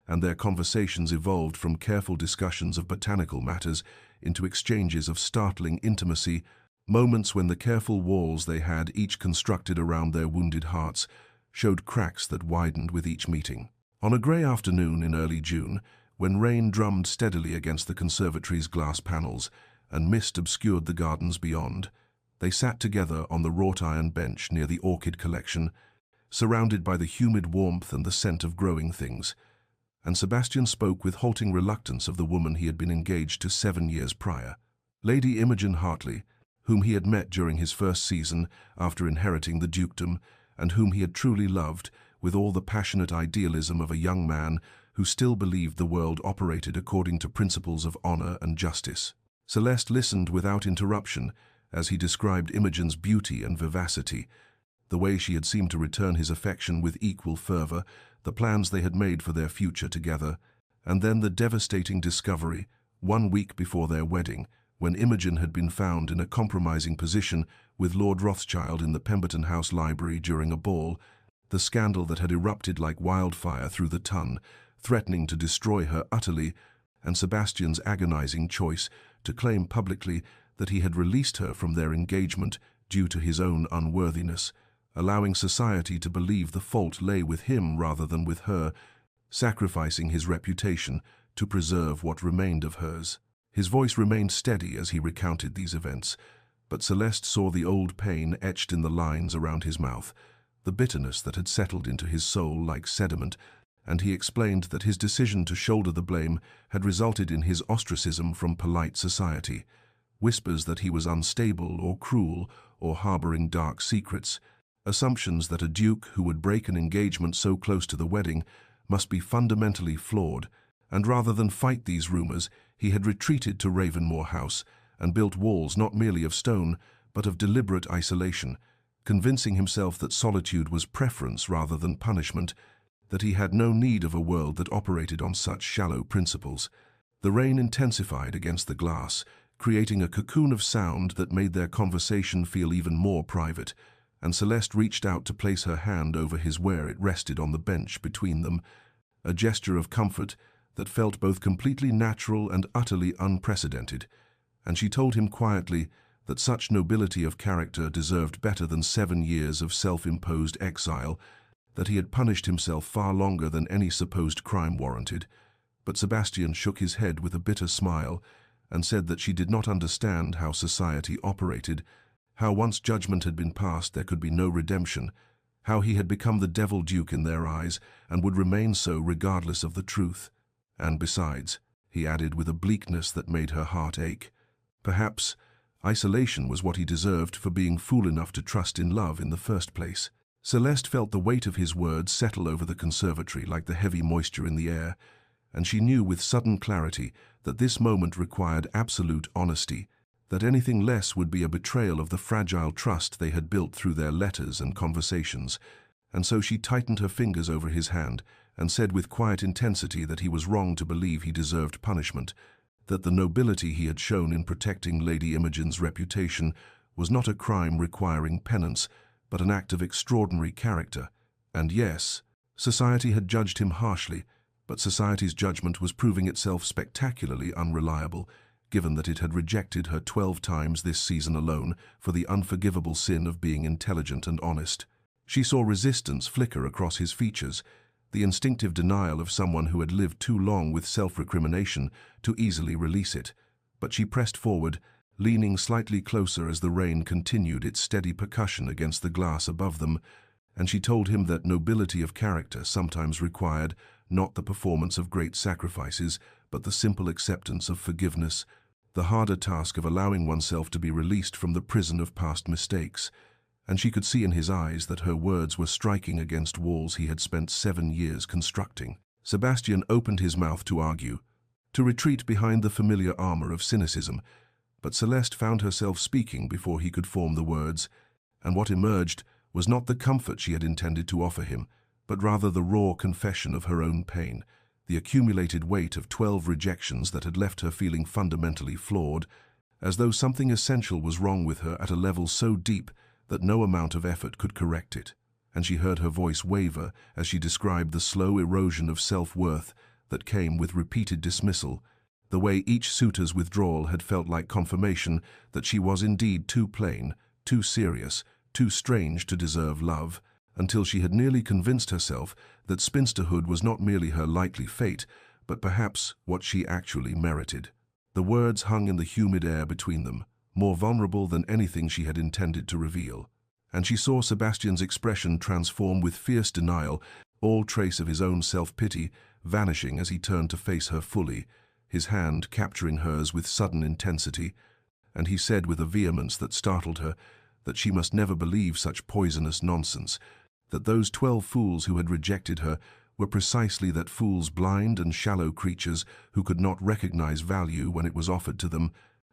and their conversations evolved from careful discussions of botanical matters into exchanges of startling intimacy, moments when the careful walls they had each constructed around their wounded hearts showed cracks that widened with each meeting. On a grey afternoon in early June, when rain drummed steadily against the conservatory's glass panels and mist obscured the gardens beyond, they sat together on the wrought-iron bench near the orchid collection, surrounded by the humid warmth and the scent of growing things, and Sebastian spoke with halting reluctance of the woman he had been engaged to 7 years prior. Lady Imogen Hartley, whom he had met during his first season after inheriting the dukedom, and whom he had truly loved with all the passionate idealism of a young man who still believed the world operated according to principles of honor and justice. Celeste listened without interruption as he described Imogen's beauty and vivacity, the way she had seemed to return his affection with equal fervor, the plans they had made for their future together, and then the devastating discovery, 1 week before their wedding, when Imogen had been found in a compromising position with Lord Rothschild in the Pemberton House library during a ball, the scandal that had erupted like wildfire through the ton, threatening to destroy her utterly, and Sebastian's agonizing choice to claim publicly that he had released her from their engagement due to his own unworthiness, allowing society to believe the fault lay with him rather than with her, sacrificing his reputation to preserve what remained of hers. His voice remained steady as he recounted these events, but Celeste saw the old pain etched in the lines around his mouth, the bitterness that had settled into his soul like sediment, and he explained that his decision to shoulder the blame had resulted in his ostracism from polite society. Whispers that he was unstable or cruel or harboring dark secrets, assumptions that a duke who would break an engagement so close to the wedding must be fundamentally flawed, and rather than fight these rumors, he had retreated to Ravenmore House and built walls not merely of stone, but of deliberate isolation, convincing himself that solitude was preference rather than punishment, that he had no need of a world that operated on such shallow principles. The rain intensified against the glass, creating a cocoon of sound that made their conversation feel even more private, and Celeste reached out to place her hand over his where it rested on the bench between them, a gesture of comfort that felt both completely natural and utterly unprecedented, and she told him quietly that such nobility of character deserved better than 7 years of self-imposed exile, that he had punished himself far longer than any supposed crime warranted. But Sebastian shook his head with a bitter smile and said that she did not understand how society operated, how once judgment had been passed there could be no redemption, how he had become the devil duke in their eyes and would remain so regardless of the truth. And besides, he added with a bleakness that made her heart ache, perhaps isolation was what he deserved for being fool enough to trust in love in the first place. Celeste felt the weight of his words settle over the conservatory like the heavy moisture in the air, and she knew with sudden clarity that this moment required absolute honesty, that anything less would be a betrayal of the fragile trust they had built through their letters and conversations, and so she tightened her fingers over his hand and said with quiet intensity that he was wrong to believe he deserved punishment, that the nobility he had shown in protecting Lady Imogen's reputation was not a crime requiring penance, but an act of extraordinary character. And yes, society had judged him harshly, but society's judgment was proving itself spectacularly unreliable, given that it had rejected her 12 times this season alone for the unforgivable sin of being intelligent and honest. She saw resistance flicker across his features, the instinctive denial of someone who had lived too long with self-recrimination to easily release it. But she pressed forward, leaning slightly closer as the rain continued its steady percussion against the glass above them, and she told him that nobility of character sometimes required not the performance of great sacrifices, but the simple acceptance of forgiveness, the harder task of allowing oneself to be released from the prison of past mistakes. And she could see in his eyes that her words were striking against walls he had spent 7 years constructing. Sebastian opened his mouth to argue, to retreat behind the familiar armor of cynicism, but Celeste found herself speaking before he could form the words, and what emerged was not the comfort she had intended to offer him, but rather the raw confession of her own pain, the accumulated weight of 12 rejections that had left her feeling fundamentally flawed, as though something essential was wrong with her at a level so deep that no amount of effort could correct it. And she heard her voice waver as she described the slow erosion of self-worth that came with repeated dismissal, the way each suitor's withdrawal had felt like confirmation that she was indeed too plain, too serious, too strange to deserve love, until she had nearly convinced herself that spinsterhood was not merely her likely fate, but perhaps what she actually merited. The words hung in the humid air between them, more vulnerable than anything she had intended to reveal. And she saw Sebastian's expression transform with fierce denial, all trace of his own self-pity vanishing as he turned to face her fully, his hand capturing hers with sudden intensity, and he said with a vehemence that startled her that she must never believe such poisonous nonsense, that those 12 fools who had rejected her were precisely that fools, blind and shallow creatures who could not recognize value when it was offered to them,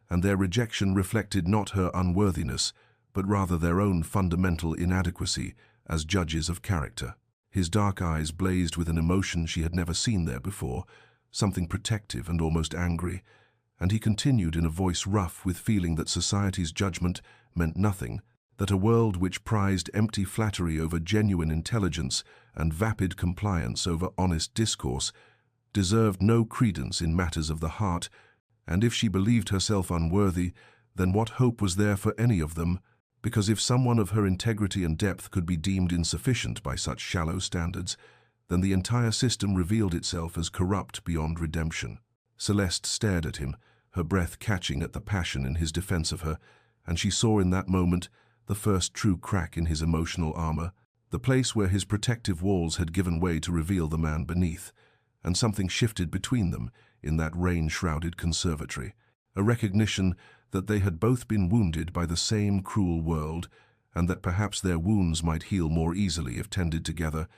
and their rejection reflected not her unworthiness, but rather their own fundamental inadequacy as judges of character. His dark eyes blazed with an emotion she had never seen there before, something protective and almost angry, and he continued in a voice rough with feeling that society's judgment meant nothing, that a world which prized empty flattery over genuine intelligence and vapid compliance over honest discourse deserved no credence in matters of the heart, and if she believed herself unworthy, then what hope was there for any of them? Because if someone of her integrity and depth could be deemed insufficient by such shallow standards, then the entire system revealed itself as corrupt beyond redemption. Celeste stared at him, her breath catching at the passion in his defense of her, and she saw in that moment the first true crack in his emotional armor, the place where his protective walls had given way to reveal the man beneath, and something shifted between them in that rain-shrouded conservatory, a recognition that they had both been wounded by the same cruel world, and that perhaps their wounds might heal more easily if tended together.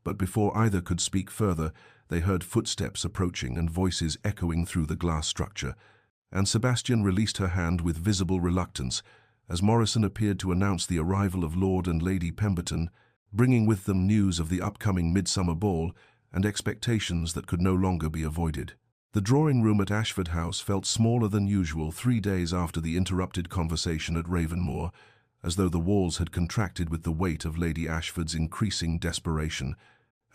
But before either could speak further, they heard footsteps approaching and voices echoing through the glass structure, and Sebastian released her hand with visible reluctance as Morrison appeared to announce the arrival of Lord and Lady Pemberton, bringing with them news of the upcoming midsummer ball and expectations that could no longer be avoided. The drawing-room at Ashford House felt smaller than usual 3 days after the interrupted conversation at Ravenmoor, as though the walls had contracted with the weight of Lady Ashford's increasing desperation,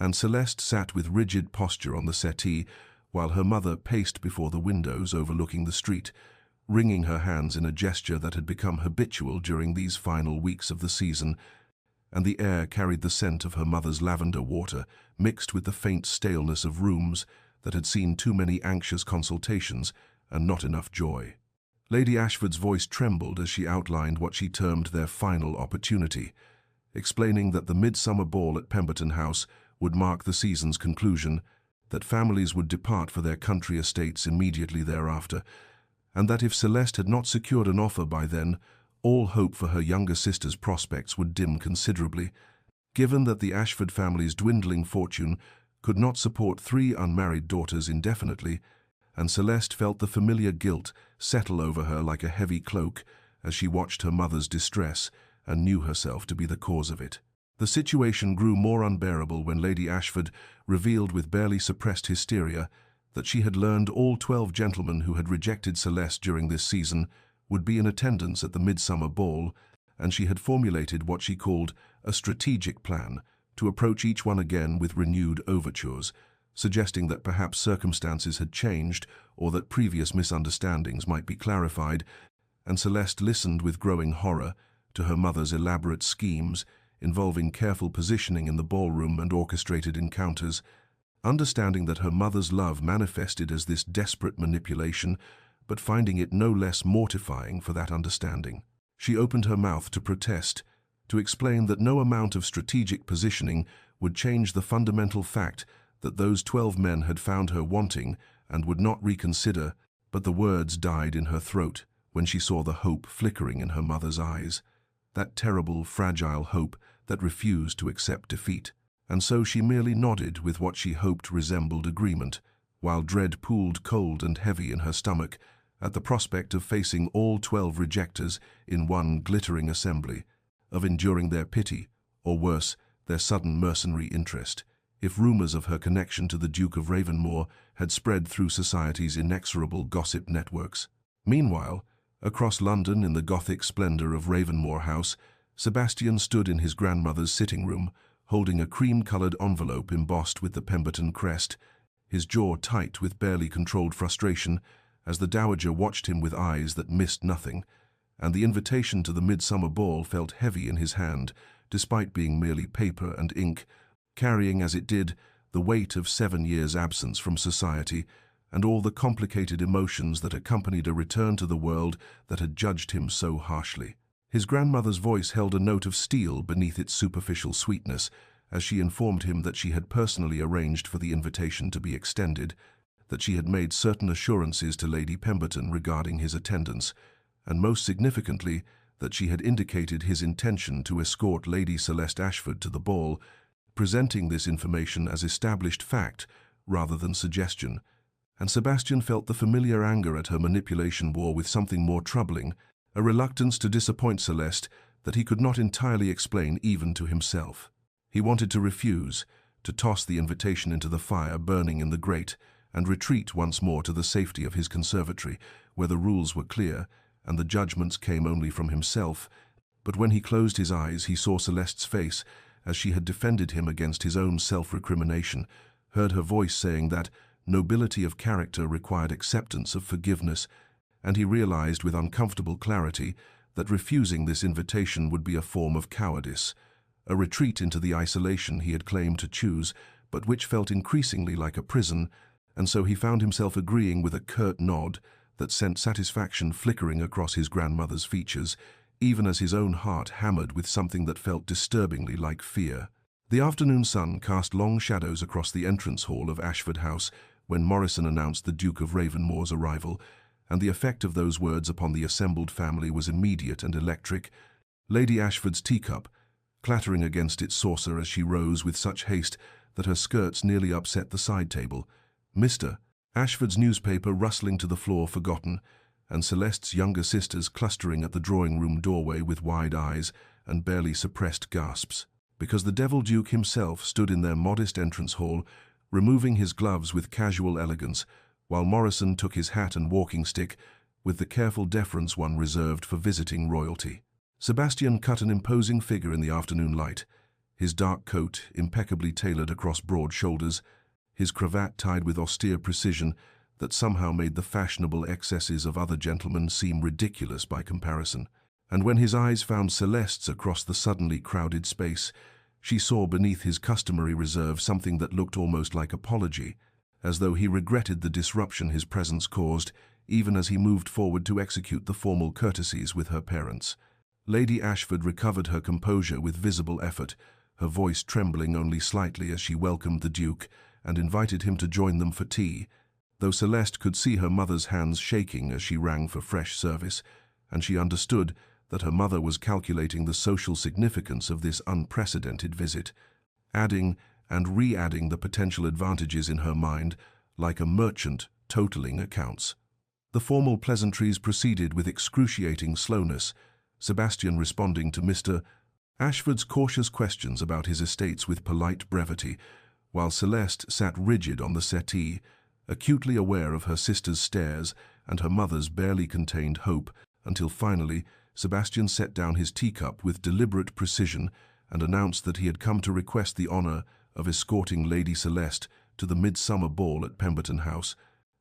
and Celeste sat with rigid posture on the settee while her mother paced before the windows overlooking the street, wringing her hands in a gesture that had become habitual during these final weeks of the season, and the air carried the scent of her mother's lavender water, mixed with the faint staleness of rooms that had seen too many anxious consultations and not enough joy. Lady Ashford's voice trembled as she outlined what she termed their final opportunity, explaining that the midsummer ball at Pemberton House would mark the season's conclusion, that families would depart for their country estates immediately thereafter, and that if Celeste had not secured an offer by then, all hope for her younger sister's prospects would dim considerably, given that the Ashford family's dwindling fortune could not support 3 unmarried daughters indefinitely, and Celeste felt the familiar guilt settle over her like a heavy cloak as she watched her mother's distress and knew herself to be the cause of it. The situation grew more unbearable when Lady Ashford revealed with barely suppressed hysteria that she had learned all 12 gentlemen who had rejected Celeste during this season would be in attendance at the midsummer ball, and she had formulated what she called a strategic plan to approach each one again with renewed overtures, suggesting that perhaps circumstances had changed or that previous misunderstandings might be clarified, and Celeste listened with growing horror to her mother's elaborate schemes involving careful positioning in the ballroom and orchestrated encounters, understanding that her mother's love manifested as this desperate manipulation, but finding it no less mortifying for that understanding. She opened her mouth to protest, to explain that no amount of strategic positioning would change the fundamental fact that those 12 men had found her wanting and would not reconsider, but the words died in her throat when she saw the hope flickering in her mother's eyes, that terrible, fragile hope that refused to accept defeat. And so she merely nodded with what she hoped resembled agreement, while dread pooled cold and heavy in her stomach at the prospect of facing all 12 rejectors in one glittering assembly, of enduring their pity, or worse, their sudden mercenary interest, if rumours of her connection to the Duke of Ravenmore had spread through society's inexorable gossip networks. Meanwhile, across London in the Gothic splendour of Ravenmore House, Sebastian stood in his grandmother's sitting room, holding a cream-coloured envelope embossed with the Pemberton crest, his jaw tight with barely controlled frustration as the dowager watched him with eyes that missed nothing, and the invitation to the midsummer ball felt heavy in his hand, despite being merely paper and ink, carrying as it did the weight of 7 years' absence from society and all the complicated emotions that accompanied a return to the world that had judged him so harshly. His grandmother's voice held a note of steel beneath its superficial sweetness as she informed him that she had personally arranged for the invitation to be extended, that she had made certain assurances to Lady Pemberton regarding his attendance, and most significantly, that she had indicated his intention to escort Lady Celeste Ashford to the ball, presenting this information as established fact rather than suggestion. And Sebastian felt the familiar anger at her manipulation war with something more troubling, a reluctance to disappoint Celeste that he could not entirely explain even to himself. He wanted to refuse, to toss the invitation into the fire burning in the grate, and retreat once more to the safety of his conservatory, where the rules were clear and the judgments came only from himself. But when he closed his eyes, he saw Celeste's face as she had defended him against his own self-recrimination, heard her voice saying that nobility of character required acceptance of forgiveness, and he realized with uncomfortable clarity that refusing this invitation would be a form of cowardice, a retreat into the isolation he had claimed to choose, but which felt increasingly like a prison, and so he found himself agreeing with a curt nod that sent satisfaction flickering across his grandmother's features, even as his own heart hammered with something that felt disturbingly like fear. The afternoon sun cast long shadows across the entrance hall of Ashford House when Morrison announced the Duke of Ravenmore's arrival, and the effect of those words upon the assembled family was immediate and electric. Lady Ashford's teacup, clattering against its saucer as she rose with such haste that her skirts nearly upset the side table, Mr. Ashford's newspaper rustling to the floor forgotten, and Celeste's younger sisters clustering at the drawing-room doorway with wide eyes and barely suppressed gasps, because the Devil Duke himself stood in their modest entrance hall, removing his gloves with casual elegance, while Morrison took his hat and walking stick with the careful deference one reserved for visiting royalty. Sebastian cut an imposing figure in the afternoon light, his dark coat impeccably tailored across broad shoulders, his cravat tied with austere precision that somehow made the fashionable excesses of other gentlemen seem ridiculous by comparison. And when his eyes found Celeste's across the suddenly crowded space, she saw beneath his customary reserve something that looked almost like apology, as though he regretted the disruption his presence caused, even as he moved forward to execute the formal courtesies with her parents. Lady Ashford recovered her composure with visible effort, her voice trembling only slightly as she welcomed the Duke and invited him to join them for tea, though Celeste could see her mother's hands shaking as she rang for fresh service, and she understood that her mother was calculating the social significance of this unprecedented visit, adding and re-adding the potential advantages in her mind like a merchant totaling accounts. The formal pleasantries proceeded with excruciating slowness, Sebastian responding to Mr. Ashford's cautious questions about his estates with polite brevity, while Celeste sat rigid on the settee, acutely aware of her sister's stares and her mother's barely contained hope, until finally Sebastian set down his teacup with deliberate precision and announced that he had come to request the honor of escorting Lady Celeste to the midsummer ball at Pemberton House,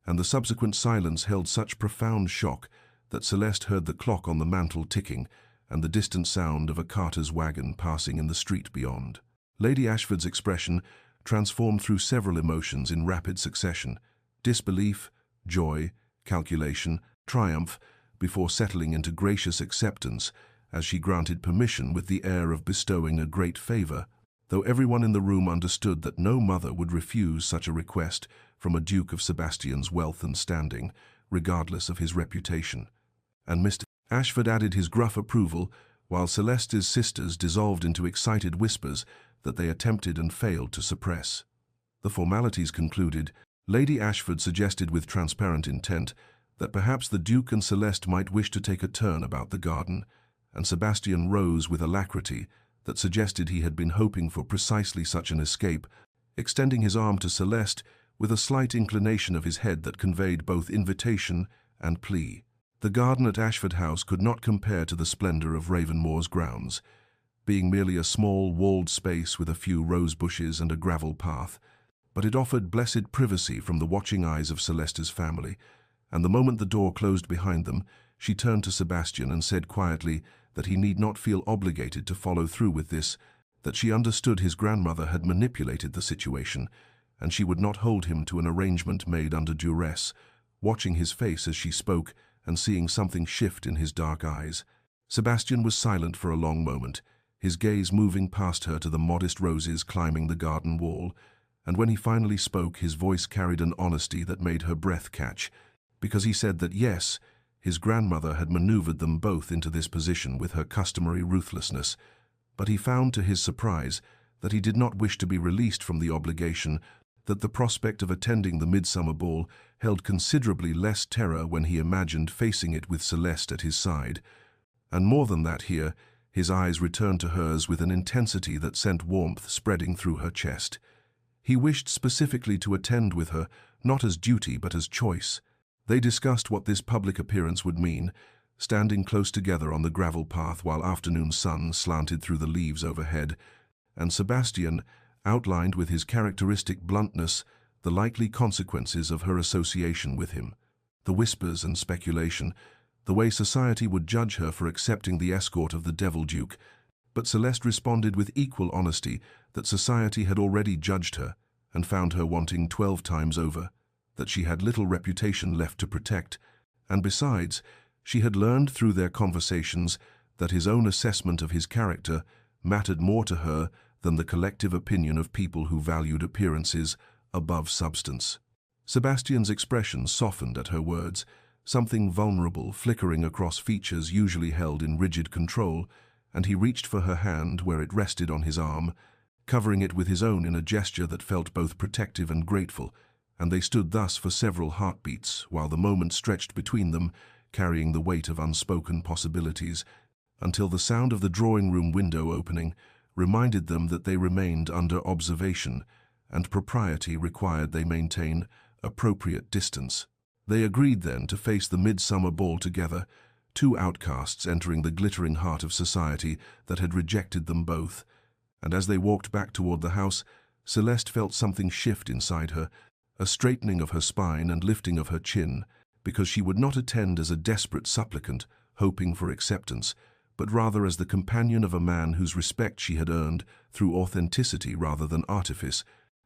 and the subsequent silence held such profound shock that Celeste heard the clock on the mantel ticking and the distant sound of a carter's wagon passing in the street beyond. Lady Ashford's expression transformed through several emotions in rapid succession: disbelief, joy, calculation, triumph, before settling into gracious acceptance as she granted permission with the air of bestowing a great favor, though everyone in the room understood that no mother would refuse such a request from a Duke of Sebastian's wealth and standing, regardless of his reputation. And Mr. Ashford added his gruff approval, while Celeste's sisters dissolved into excited whispers that they attempted and failed to suppress. The formalities concluded, Lady Ashford suggested with transparent intent that perhaps the Duke and Celeste might wish to take a turn about the garden, and Sebastian rose with alacrity that suggested he had been hoping for precisely such an escape extending his arm to Celeste with a slight inclination of his head that conveyed both invitation and plea. The garden at Ashford House could not compare to the splendor of Ravenmoor's grounds, being merely a small, walled space with a few rose bushes and a gravel path, but it offered blessed privacy from the watching eyes of Celeste's family, and the moment the door closed behind them, she turned to Sebastian and said quietly that he need not feel obligated to follow through with this, that she understood his grandmother had manipulated the situation, and she would not hold him to an arrangement made under duress, watching his face as she spoke and seeing something shift in his dark eyes. Sebastian was silent for a long moment, his gaze moving past her to the modest roses climbing the garden wall, and when he finally spoke, his voice carried an honesty that made her breath catch, because he said that yes, his grandmother had maneuvered them both into this position with her customary ruthlessness, but he found to his surprise that he did not wish to be released from the obligation, that the prospect of attending the midsummer ball held considerably less terror when he imagined facing it with Celeste at his side. And more than that here, his eyes returned to hers with an intensity that sent warmth spreading through her chest. He wished specifically to attend with her, not as duty but as choice. They discussed what this public appearance would mean, standing close together on the gravel path while afternoon sun slanted through the leaves overhead, and Sebastian outlined with his characteristic bluntness the likely consequences of her association with him, the whispers and speculation, the way society would judge her for accepting the escort of the Devil Duke, but Celeste responded with equal honesty that society had already judged her and found her wanting 12 times over, that she had little reputation left to protect, and besides, she had learned through their conversations that his own assessment of his character mattered more to her than the collective opinion of people who valued appearances above substance. Sebastian's expression softened at her words, something vulnerable flickering across features usually held in rigid control, and he reached for her hand where it rested on his arm, covering it with his own in a gesture that felt both protective and grateful, and they stood thus for several heartbeats while the moment stretched between them, carrying the weight of unspoken possibilities, until the sound of the drawing-room window opening reminded them that they remained under observation, and propriety required they maintain appropriate distance. They agreed then to face the midsummer ball together, two outcasts entering the glittering heart of society that had rejected them both, and as they walked back toward the house, Celeste felt something shift inside her, a straightening of her spine and lifting of her chin, because she would not attend as a desperate supplicant, hoping for acceptance, but rather as the companion of a man whose respect she had earned through authenticity rather than artifice,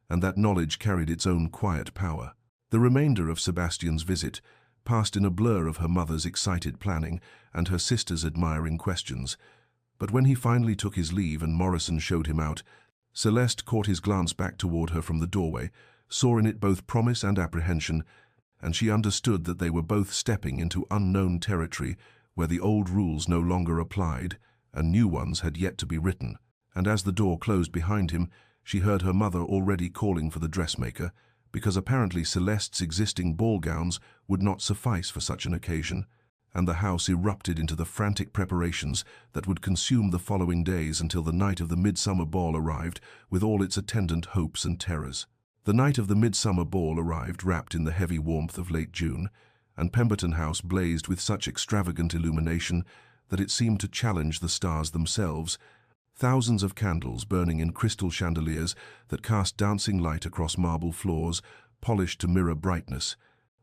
and that knowledge carried its own quiet power. The remainder of Sebastian's visit passed in a blur of her mother's excited planning and her sister's admiring questions, but when he finally took his leave and Morrison showed him out, Celeste caught his glance back toward her from the doorway, saw in it both promise and apprehension, and she understood that they were both stepping into unknown territory where the old rules no longer applied and new ones had yet to be written. And as the door closed behind him, she heard her mother already calling for the dressmaker, because apparently Celeste's existing ball gowns would not suffice for such an occasion, and the house erupted into the frantic preparations that would consume the following days until the night of the midsummer ball arrived with all its attendant hopes and terrors. The night of the midsummer ball arrived wrapped in the heavy warmth of late June, and Pemberton House blazed with such extravagant illumination that it seemed to challenge the stars themselves, thousands of candles burning in crystal chandeliers that cast dancing light across marble floors, polished to mirror brightness,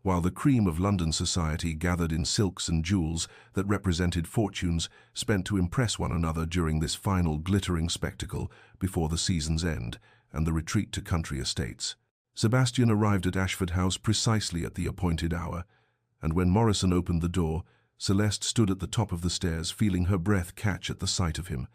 while the cream of London society gathered in silks and jewels that represented fortunes spent to impress one another during this final glittering spectacle before the season's end and the retreat to country estates. Sebastian arrived at Ashford House precisely at the appointed hour, and when Morrison opened the door, Celeste stood at the top of the stairs, feeling her breath catch at the sight of him,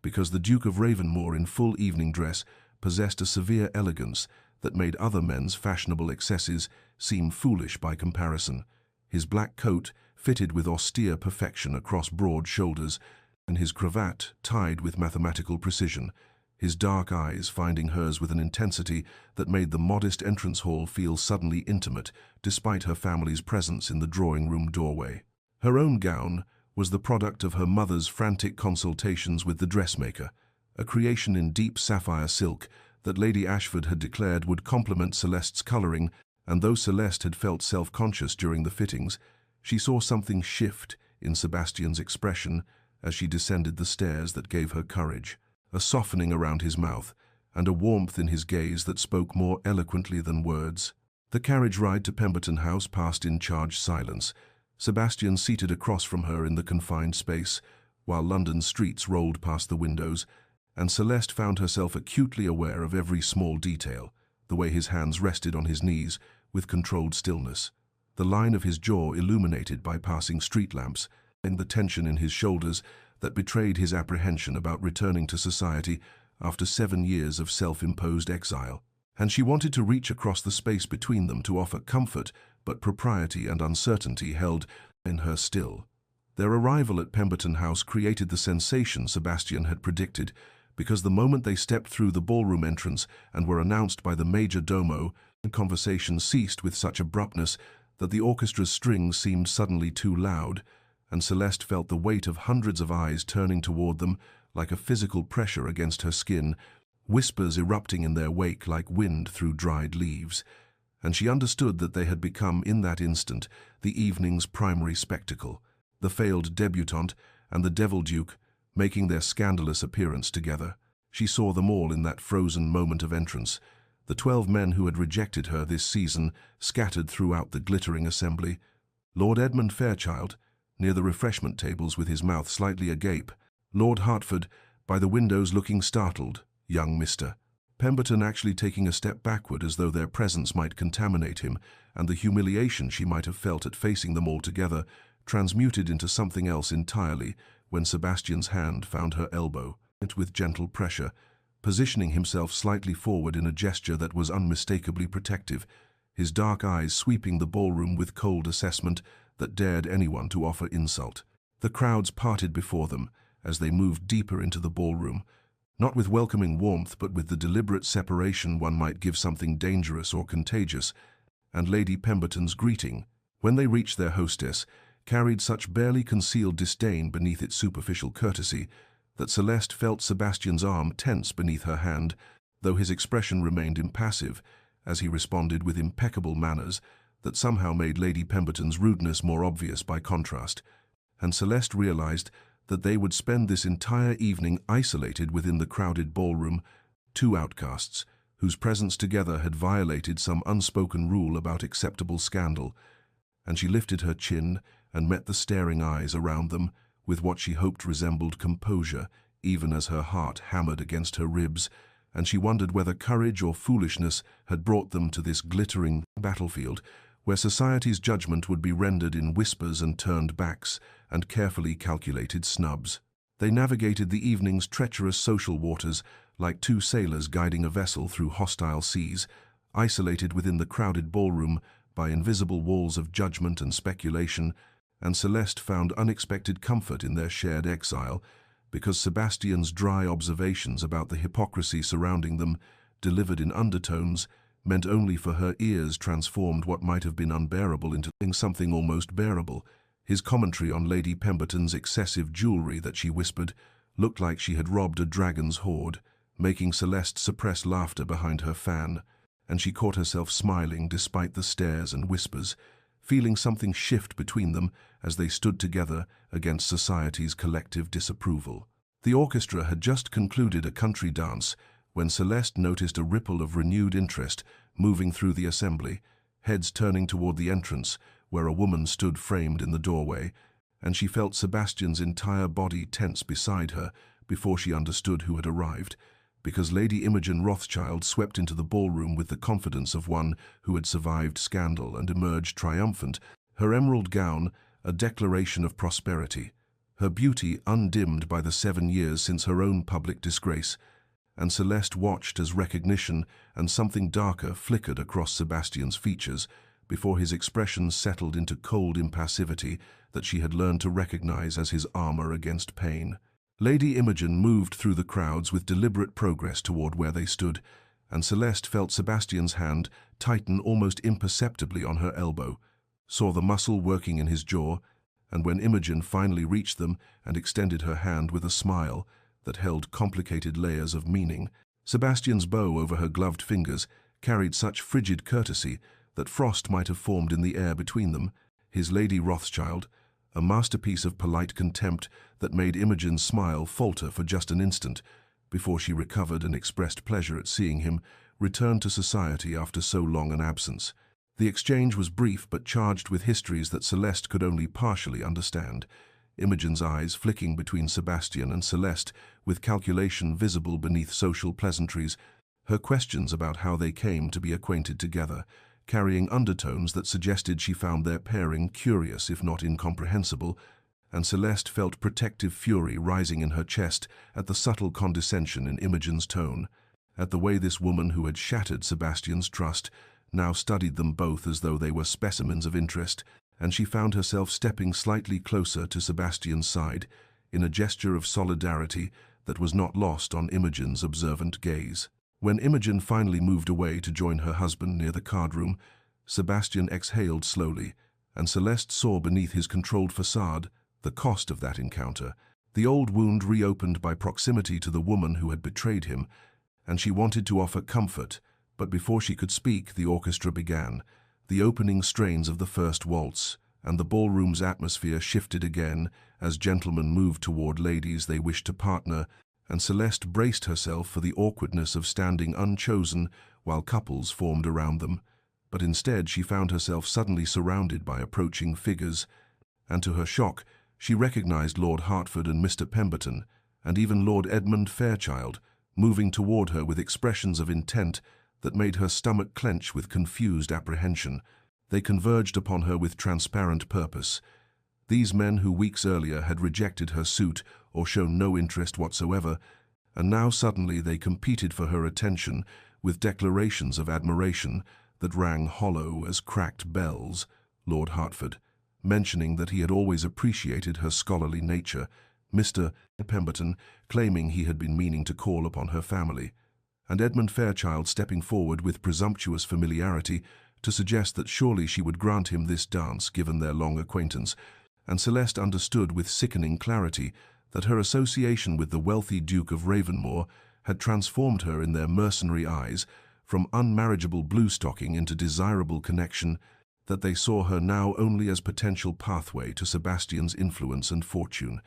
because the Duke of Ravenmoor in full evening dress possessed a severe elegance that made other men's fashionable excesses seem foolish by comparison. His black coat fitted with austere perfection across broad shoulders, and his cravat tied with mathematical precision, his dark eyes finding hers with an intensity that made the modest entrance hall feel suddenly intimate, despite her family's presence in the drawing-room doorway. Her own gown was the product of her mother's frantic consultations with the dressmaker, a creation in deep sapphire silk that Lady Ashford had declared would complement Celeste's colouring, and though Celeste had felt self-conscious during the fittings, she saw something shift in Sebastian's expression as she descended the stairs that gave her courage, a softening around his mouth, and a warmth in his gaze that spoke more eloquently than words. The carriage ride to Pemberton House passed in charged silence, Sebastian seated across from her in the confined space, while London's streets rolled past the windows, and Celeste found herself acutely aware of every small detail, the way his hands rested on his knees with controlled stillness, the line of his jaw illuminated by passing street lamps, and the tension in his shoulders that betrayed his apprehension about returning to society after 7 years of self-imposed exile. And she wanted to reach across the space between them to offer comfort, but propriety and uncertainty held in her still. Their arrival at Pemberton House created the sensation Sebastian had predicted, because the moment they stepped through the ballroom entrance and were announced by the major domo, the conversation ceased with such abruptness that the orchestra's strings seemed suddenly too loud, and Celeste felt the weight of hundreds of eyes turning toward them like a physical pressure against her skin, whispers erupting in their wake like wind through dried leaves. And she understood that they had become, in that instant, the evening's primary spectacle, the failed debutante and the Devil Duke making their scandalous appearance together. She saw them all in that frozen moment of entrance, the 12 men who had rejected her this season scattered throughout the glittering assembly. Lord Edmund Fairchild, near the refreshment tables with his mouth slightly agape, Lord Hertford, by the windows looking startled, young Mr. Pemberton actually taking a step backward as though their presence might contaminate him, and the humiliation she might have felt at facing them all together transmuted into something else entirely when Sebastian's hand found her elbow, with gentle pressure, positioning himself slightly forward in a gesture that was unmistakably protective, his dark eyes sweeping the ballroom with cold assessment that dared anyone to offer insult. The crowds parted before them as they moved deeper into the ballroom, not with welcoming warmth but with the deliberate separation one might give something dangerous or contagious, and Lady Pemberton's greeting, when they reached their hostess, carried such barely concealed disdain beneath its superficial courtesy that Celeste felt Sebastian's arm tense beneath her hand, though his expression remained impassive as he responded with impeccable manners that somehow made Lady Pemberton's rudeness more obvious by contrast, and Celeste realized that they would spend this entire evening isolated within the crowded ballroom, two outcasts, whose presence together had violated some unspoken rule about acceptable scandal, and she lifted her chin and met the staring eyes around them with what she hoped resembled composure, even as her heart hammered against her ribs, and she wondered whether courage or foolishness had brought them to this glittering battlefield, where society's judgment would be rendered in whispers and turned backs and carefully calculated snubs. They navigated the evening's treacherous social waters like two sailors guiding a vessel through hostile seas, isolated within the crowded ballroom by invisible walls of judgment and speculation, and Celeste found unexpected comfort in their shared exile, because Sebastian's dry observations about the hypocrisy surrounding them, delivered in undertones, meant only for her ears transformed what might have been unbearable into something almost bearable. His commentary on Lady Pemberton's excessive jewelry that she whispered looked like she had robbed a dragon's hoard, making Celeste suppress laughter behind her fan, and she caught herself smiling despite the stares and whispers, feeling something shift between them as they stood together against society's collective disapproval. The orchestra had just concluded a country dance when Celeste noticed a ripple of renewed interest moving through the assembly, heads turning toward the entrance where a woman stood framed in the doorway, and she felt Sebastian's entire body tense beside her before she understood who had arrived, because Lady Imogen Rothschild swept into the ballroom with the confidence of one who had survived scandal and emerged triumphant, her emerald gown a declaration of prosperity, her beauty undimmed by the 7 years since her own public disgrace, and Celeste watched as recognition and something darker flickered across Sebastian's features before his expression settled into cold impassivity that she had learned to recognize as his armor against pain. Lady Imogen moved through the crowds with deliberate progress toward where they stood, and Celeste felt Sebastian's hand tighten almost imperceptibly on her elbow, saw the muscle working in his jaw, and when Imogen finally reached them and extended her hand with a smile that held complicated layers of meaning, Sebastian's bow over her gloved fingers carried such frigid courtesy that frost might have formed in the air between them. His Lady Rothschild, a masterpiece of polite contempt that made Imogen's smile falter for just an instant, before she recovered and expressed pleasure at seeing him return to society after so long an absence. The exchange was brief but charged with histories that Celeste could only partially understand. Imogen's eyes flicking between Sebastian and Celeste with calculation visible beneath social pleasantries, her questions about how they came to be acquainted together, carrying undertones that suggested she found their pairing curious if not incomprehensible, and Celeste felt protective fury rising in her chest at the subtle condescension in Imogen's tone, at the way this woman who had shattered Sebastian's trust now studied them both as though they were specimens of interest, and she found herself stepping slightly closer to Sebastian's side in a gesture of solidarity that was not lost on Imogen's observant gaze. When Imogen finally moved away to join her husband near the card-room, Sebastian exhaled slowly, and Celeste saw beneath his controlled facade the cost of that encounter, the old wound reopened by proximity to the woman who had betrayed him, and she wanted to offer comfort, but before she could speak, the orchestra began, the opening strains of the first waltz, and the ballroom's atmosphere shifted again as gentlemen moved toward ladies they wished to partner, and Celeste braced herself for the awkwardness of standing unchosen while couples formed around them. But instead she found herself suddenly surrounded by approaching figures, and to her shock she recognized Lord Hertford and Mr. Pemberton, and even Lord Edmund Fairchild, moving toward her with expressions of intent that made her stomach clench with confused apprehension. They converged upon her with transparent purpose. These men who weeks earlier had rejected her suit or shown no interest whatsoever, and now suddenly they competed for her attention with declarations of admiration that rang hollow as cracked bells. Lord Hertford, mentioning that he had always appreciated her scholarly nature, Mr. Pemberton claiming he had been meaning to call upon her family, and Edmund Fairchild stepping forward with presumptuous familiarity to suggest that surely she would grant him this dance given their long acquaintance, and Celeste understood with sickening clarity that her association with the wealthy Duke of Ravenmore had transformed her in their mercenary eyes from unmarriageable bluestocking into desirable connection, that they saw her now only as potential pathway to Sebastian's influence and fortune,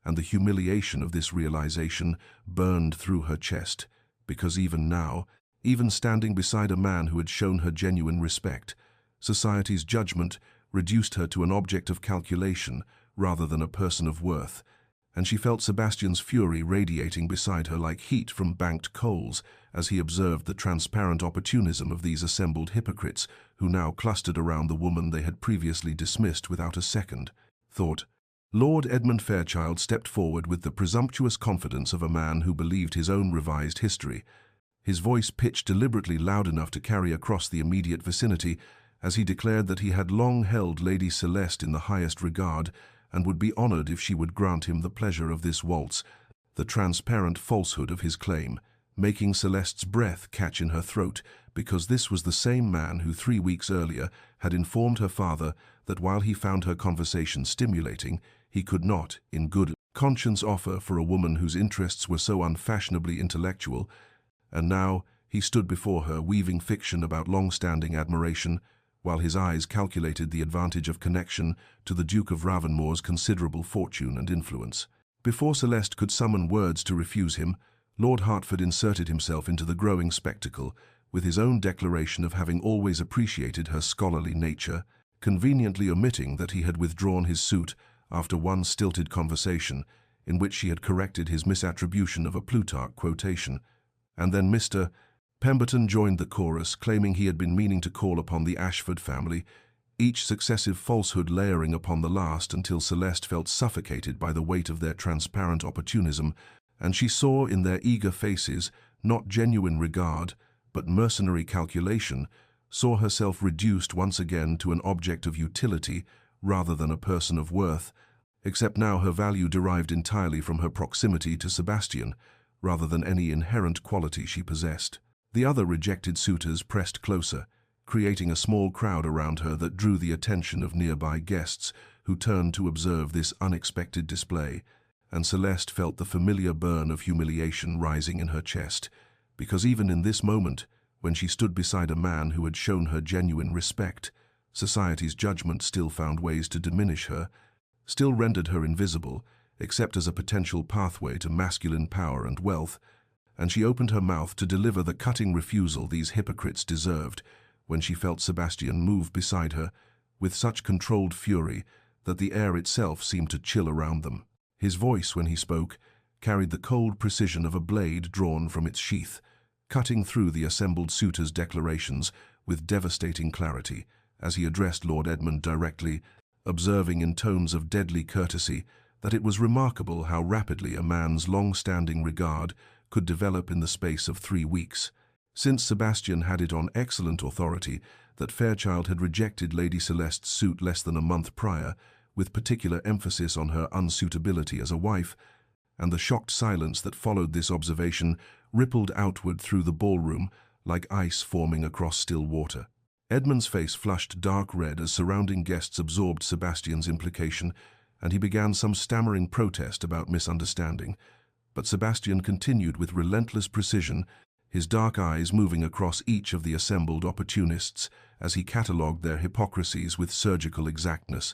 and the humiliation of this realization burned through her chest, because even now, even standing beside a man who had shown her genuine respect, society's judgment reduced her to an object of calculation rather than a person of worth, and she felt Sebastian's fury radiating beside her like heat from banked coals as he observed the transparent opportunism of these assembled hypocrites who now clustered around the woman they had previously dismissed without a second thought. Lord Edmund Fairchild stepped forward with the presumptuous confidence of a man who believed his own revised history, his voice pitched deliberately loud enough to carry across the immediate vicinity as he declared that he had long held Lady Celeste in the highest regard and would be honored if she would grant him the pleasure of this waltz, the transparent falsehood of his claim making Celeste's breath catch in her throat, because this was the same man who 3 weeks earlier had informed her father that while he found her conversation stimulating, he could not, in good conscience, offer for a woman whose interests were so unfashionably intellectual, and now he stood before her weaving fiction about long-standing admiration, while his eyes calculated the advantage of connection to the Duke of Ravenmore's considerable fortune and influence. Before Celeste could summon words to refuse him, Lord Hertford inserted himself into the growing spectacle with his own declaration of having always appreciated her scholarly nature, conveniently omitting that he had withdrawn his suit after one stilted conversation in which she had corrected his misattribution of a Plutarch quotation. And then Mr. Pemberton joined the chorus, claiming he had been meaning to call upon the Ashford family, each successive falsehood layering upon the last until Celeste felt suffocated by the weight of their transparent opportunism, and she saw in their eager faces not genuine regard, but mercenary calculation, saw herself reduced once again to an object of utility rather than a person of worth, except now her value derived entirely from her proximity to Sebastian, rather than any inherent quality she possessed. The other rejected suitors pressed closer, creating a small crowd around her that drew the attention of nearby guests who turned to observe this unexpected display, and Celeste felt the familiar burn of humiliation rising in her chest, because even in this moment, when she stood beside a man who had shown her genuine respect, society's judgment still found ways to diminish her, still rendered her invisible, except as a potential pathway to masculine power and wealth, and she opened her mouth to deliver the cutting refusal these hypocrites deserved when she felt Sebastian move beside her with such controlled fury that the air itself seemed to chill around them. His voice, when he spoke, carried the cold precision of a blade drawn from its sheath, cutting through the assembled suitors' declarations with devastating clarity as he addressed Lord Edmund directly, observing in tones of deadly courtesy that it was remarkable how rapidly a man's long-standing regard could develop in the space of 3 weeks, since Sebastian had it on excellent authority that Fairchild had rejected Lady Celeste's suit less than a month prior, with particular emphasis on her unsuitability as a wife, and the shocked silence that followed this observation rippled outward through the ballroom like ice forming across still water. Edmund's face flushed dark red as surrounding guests absorbed Sebastian's implication, and he began some stammering protest about misunderstanding. But Sebastian continued with relentless precision, his dark eyes moving across each of the assembled opportunists as he catalogued their hypocrisies with surgical exactness,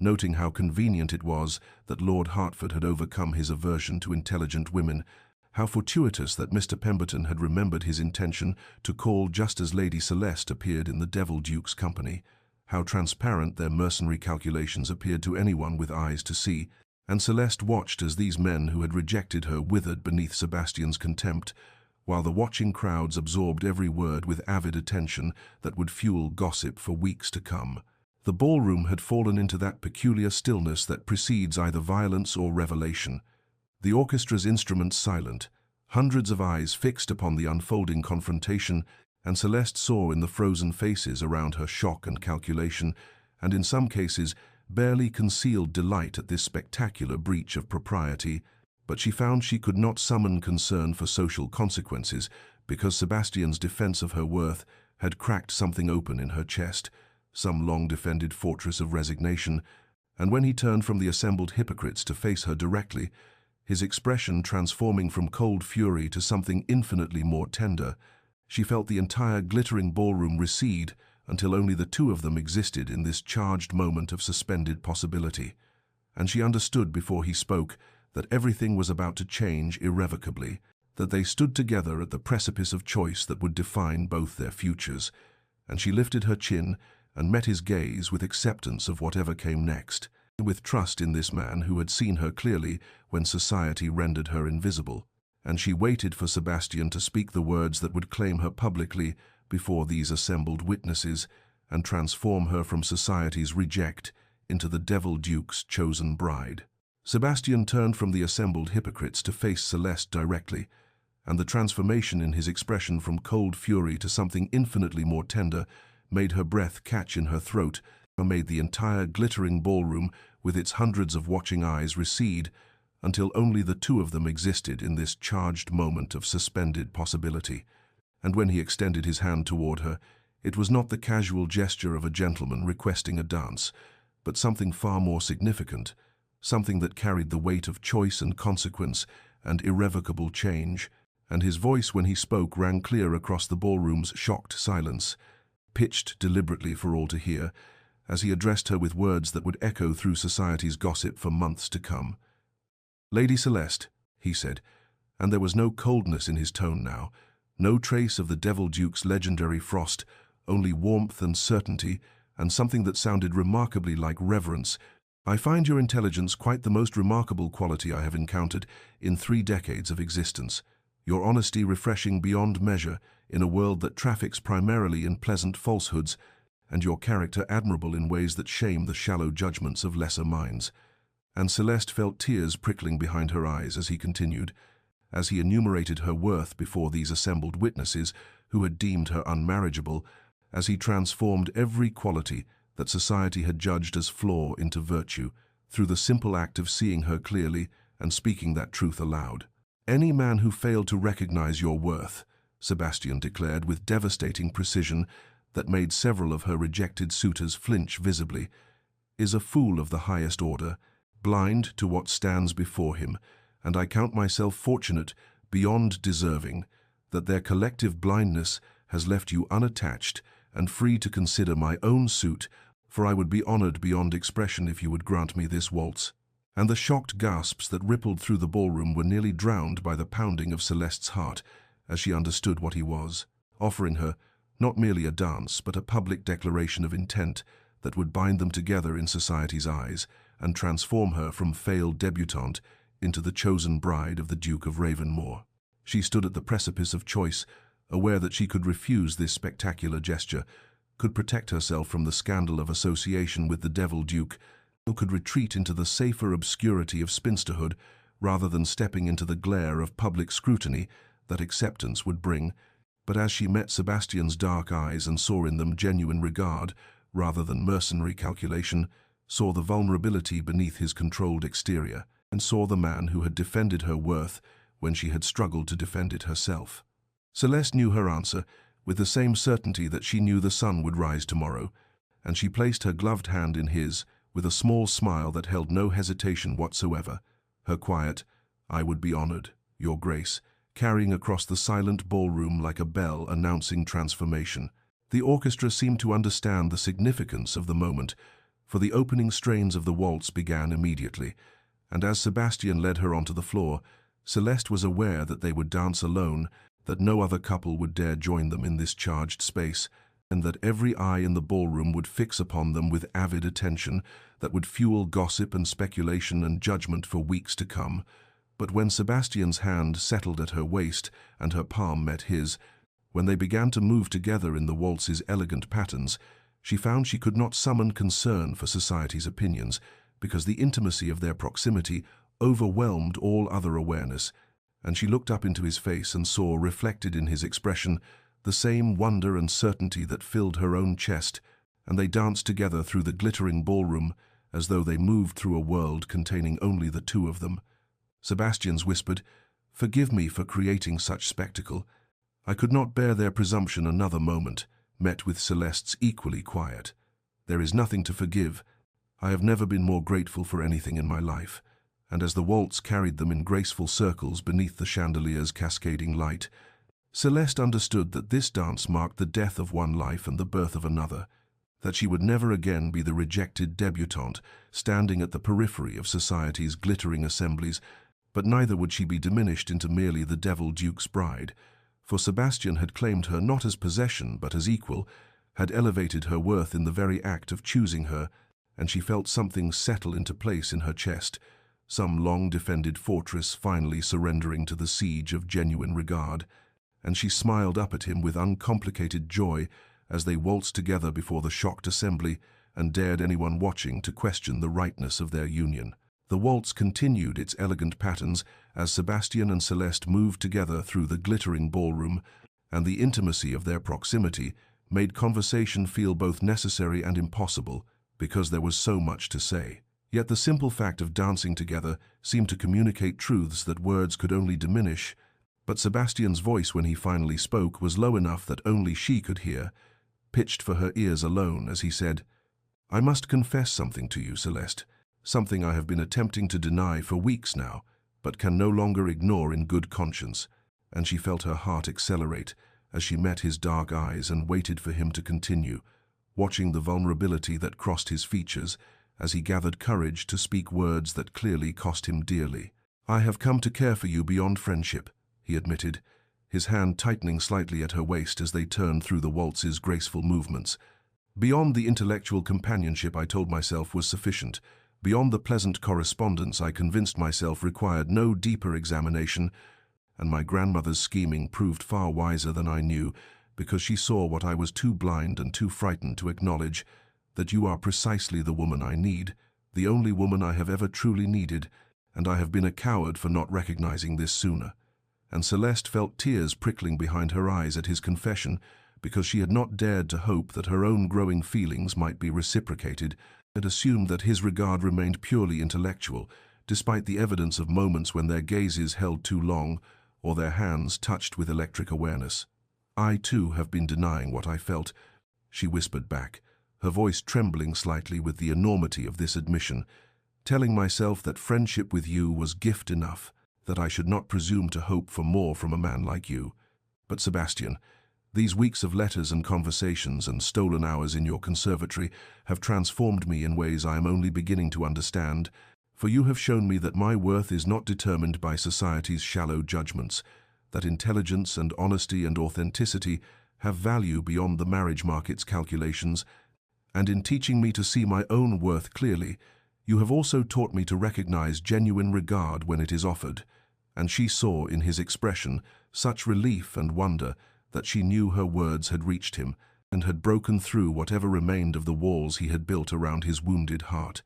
noting how convenient it was that Lord Hertford had overcome his aversion to intelligent women, how fortuitous that Mr. Pemberton had remembered his intention to call just as Lady Celeste appeared in the Devil Duke's company, how transparent their mercenary calculations appeared to anyone with eyes to see, and Celeste watched as these men who had rejected her withered beneath Sebastian's contempt, while the watching crowds absorbed every word with avid attention that would fuel gossip for weeks to come. The ballroom had fallen into that peculiar stillness that precedes either violence or revelation. The orchestra's instruments silent, hundreds of eyes fixed upon the unfolding confrontation, and Celeste saw in the frozen faces around her shock and calculation, and in some cases barely concealed delight at this spectacular breach of propriety, but she found she could not summon concern for social consequences because Sebastian's defense of her worth had cracked something open in her chest, some long-defended fortress of resignation, and when he turned from the assembled hypocrites to face her directly, his expression transforming from cold fury to something infinitely more tender, she felt the entire glittering ballroom recede until only the two of them existed in this charged moment of suspended possibility, and she understood before he spoke that everything was about to change irrevocably, that they stood together at the precipice of choice that would define both their futures, and she lifted her chin and met his gaze with acceptance of whatever came next, with trust in this man who had seen her clearly when society rendered her invisible, and she waited for Sebastian to speak the words that would claim her publicly before these assembled witnesses and transform her from society's reject into the Devil Duke's chosen bride. Sebastian turned from the assembled hypocrites to face Celeste directly, and the transformation in his expression from cold fury to something infinitely more tender made her breath catch in her throat, and made the entire glittering ballroom with its hundreds of watching eyes recede until only the two of them existed in this charged moment of suspended possibility. And when he extended his hand toward her, it was not the casual gesture of a gentleman requesting a dance, but something far more significant, something that carried the weight of choice and consequence and irrevocable change, and his voice when he spoke rang clear across the ballroom's shocked silence, pitched deliberately for all to hear, as he addressed her with words that would echo through society's gossip for months to come. "Lady Celeste," he said, and there was no coldness in his tone now, no trace of the Devil Duke's legendary frost, only warmth and certainty, and something that sounded remarkably like reverence. "I find your intelligence quite the most remarkable quality I have encountered in 3 decades of existence. Your honesty refreshing beyond measure in a world that traffics primarily in pleasant falsehoods, and your character admirable in ways that shame the shallow judgments of lesser minds." And Celeste felt tears prickling behind her eyes as he continued, as he enumerated her worth before these assembled witnesses who had deemed her unmarriageable, as he transformed every quality that society had judged as flaw into virtue, through the simple act of seeing her clearly and speaking that truth aloud. "Any man who failed to recognize your worth," Sebastian declared with devastating precision that made several of her rejected suitors flinch visibly, "is a fool of the highest order, blind to what stands before him, and I count myself fortunate, beyond deserving, that their collective blindness has left you unattached and free to consider my own suit, for I would be honored beyond expression if you would grant me this waltz." And the shocked gasps that rippled through the ballroom were nearly drowned by the pounding of Celeste's heart as she understood what he was, offering her not merely a dance but a public declaration of intent that would bind them together in society's eyes and transform her from failed debutante into the chosen bride of the Duke of Ravenmore. She stood at the precipice of choice, aware that she could refuse this spectacular gesture, could protect herself from the scandal of association with the Devil Duke, or could retreat into the safer obscurity of spinsterhood rather than stepping into the glare of public scrutiny that acceptance would bring. But as she met Sebastian's dark eyes and saw in them genuine regard rather than mercenary calculation, saw the vulnerability beneath his controlled exterior, and saw the man who had defended her worth when she had struggled to defend it herself. Celeste knew her answer with the same certainty that she knew the sun would rise tomorrow, and she placed her gloved hand in his with a small smile that held no hesitation whatsoever, her quiet, "I would be honored, Your Grace," carrying across the silent ballroom like a bell announcing transformation. The orchestra seemed to understand the significance of the moment, for the opening strains of the waltz began immediately, and as Sebastian led her onto the floor, Celeste was aware that they would dance alone, that no other couple would dare join them in this charged space, and that every eye in the ballroom would fix upon them with avid attention that would fuel gossip and speculation and judgment for weeks to come. But when Sebastian's hand settled at her waist and her palm met his, when they began to move together in the waltz's elegant patterns, she found she could not summon concern for society's opinions, because the intimacy of their proximity overwhelmed all other awareness, and she looked up into his face and saw reflected in his expression the same wonder and certainty that filled her own chest, and they danced together through the glittering ballroom as though they moved through a world containing only the two of them. Sebastian's whispered, "Forgive me for creating such spectacle. I could not bear their presumption another moment," met with Celeste's equally quiet. "There is nothing to forgive. I have never been more grateful for anything in my life." And as the waltz carried them in graceful circles beneath the chandelier's cascading light, Celeste understood that this dance marked the death of one life and the birth of another, that she would never again be the rejected debutante standing at the periphery of society's glittering assemblies, but neither would she be diminished into merely the Devil Duke's bride, for Sebastian had claimed her not as possession but as equal, had elevated her worth in the very act of choosing her, and she felt something settle into place in her chest, some long-defended fortress finally surrendering to the siege of genuine regard, and she smiled up at him with uncomplicated joy as they waltzed together before the shocked assembly and dared anyone watching to question the rightness of their union. The waltz continued its elegant patterns as Sebastian and Celeste moved together through the glittering ballroom, and the intimacy of their proximity made conversation feel both necessary and impossible because there was so much to say. Yet the simple fact of dancing together seemed to communicate truths that words could only diminish, but Sebastian's voice when he finally spoke was low enough that only she could hear, pitched for her ears alone as he said, "I must confess something to you, Celeste, something I have been attempting to deny for weeks now, but can no longer ignore in good conscience," and she felt her heart accelerate as she met his dark eyes and waited for him to continue, watching the vulnerability that crossed his features as he gathered courage to speak words that clearly cost him dearly. "I have come to care for you beyond friendship," he admitted, his hand tightening slightly at her waist as they turned through the waltz's graceful movements. "Beyond the intellectual companionship I told myself was sufficient, beyond the pleasant correspondence I convinced myself required no deeper examination, and my grandmother's scheming proved far wiser than I knew, because she saw what I was too blind and too frightened to acknowledge, that you are precisely the woman I need, the only woman I have ever truly needed, and I have been a coward for not recognizing this sooner." And Celeste felt tears prickling behind her eyes at his confession, because she had not dared to hope that her own growing feelings might be reciprocated, and assumed that his regard remained purely intellectual, despite the evidence of moments when their gazes held too long, or their hands touched with electric awareness. "I, too, have been denying what I felt," she whispered back, her voice trembling slightly with the enormity of this admission, "telling myself that friendship with you was gift enough, that I should not presume to hope for more from a man like you. But Sebastian, these weeks of letters and conversations and stolen hours in your conservatory have transformed me in ways I am only beginning to understand, for you have shown me that my worth is not determined by society's shallow judgments, that intelligence and honesty and authenticity have value beyond the marriage market's calculations, and in teaching me to see my own worth clearly, you have also taught me to recognize genuine regard when it is offered. And she saw in his expression such relief and wonder that she knew her words had reached him and had broken through whatever remained of the walls he had built around his wounded heart.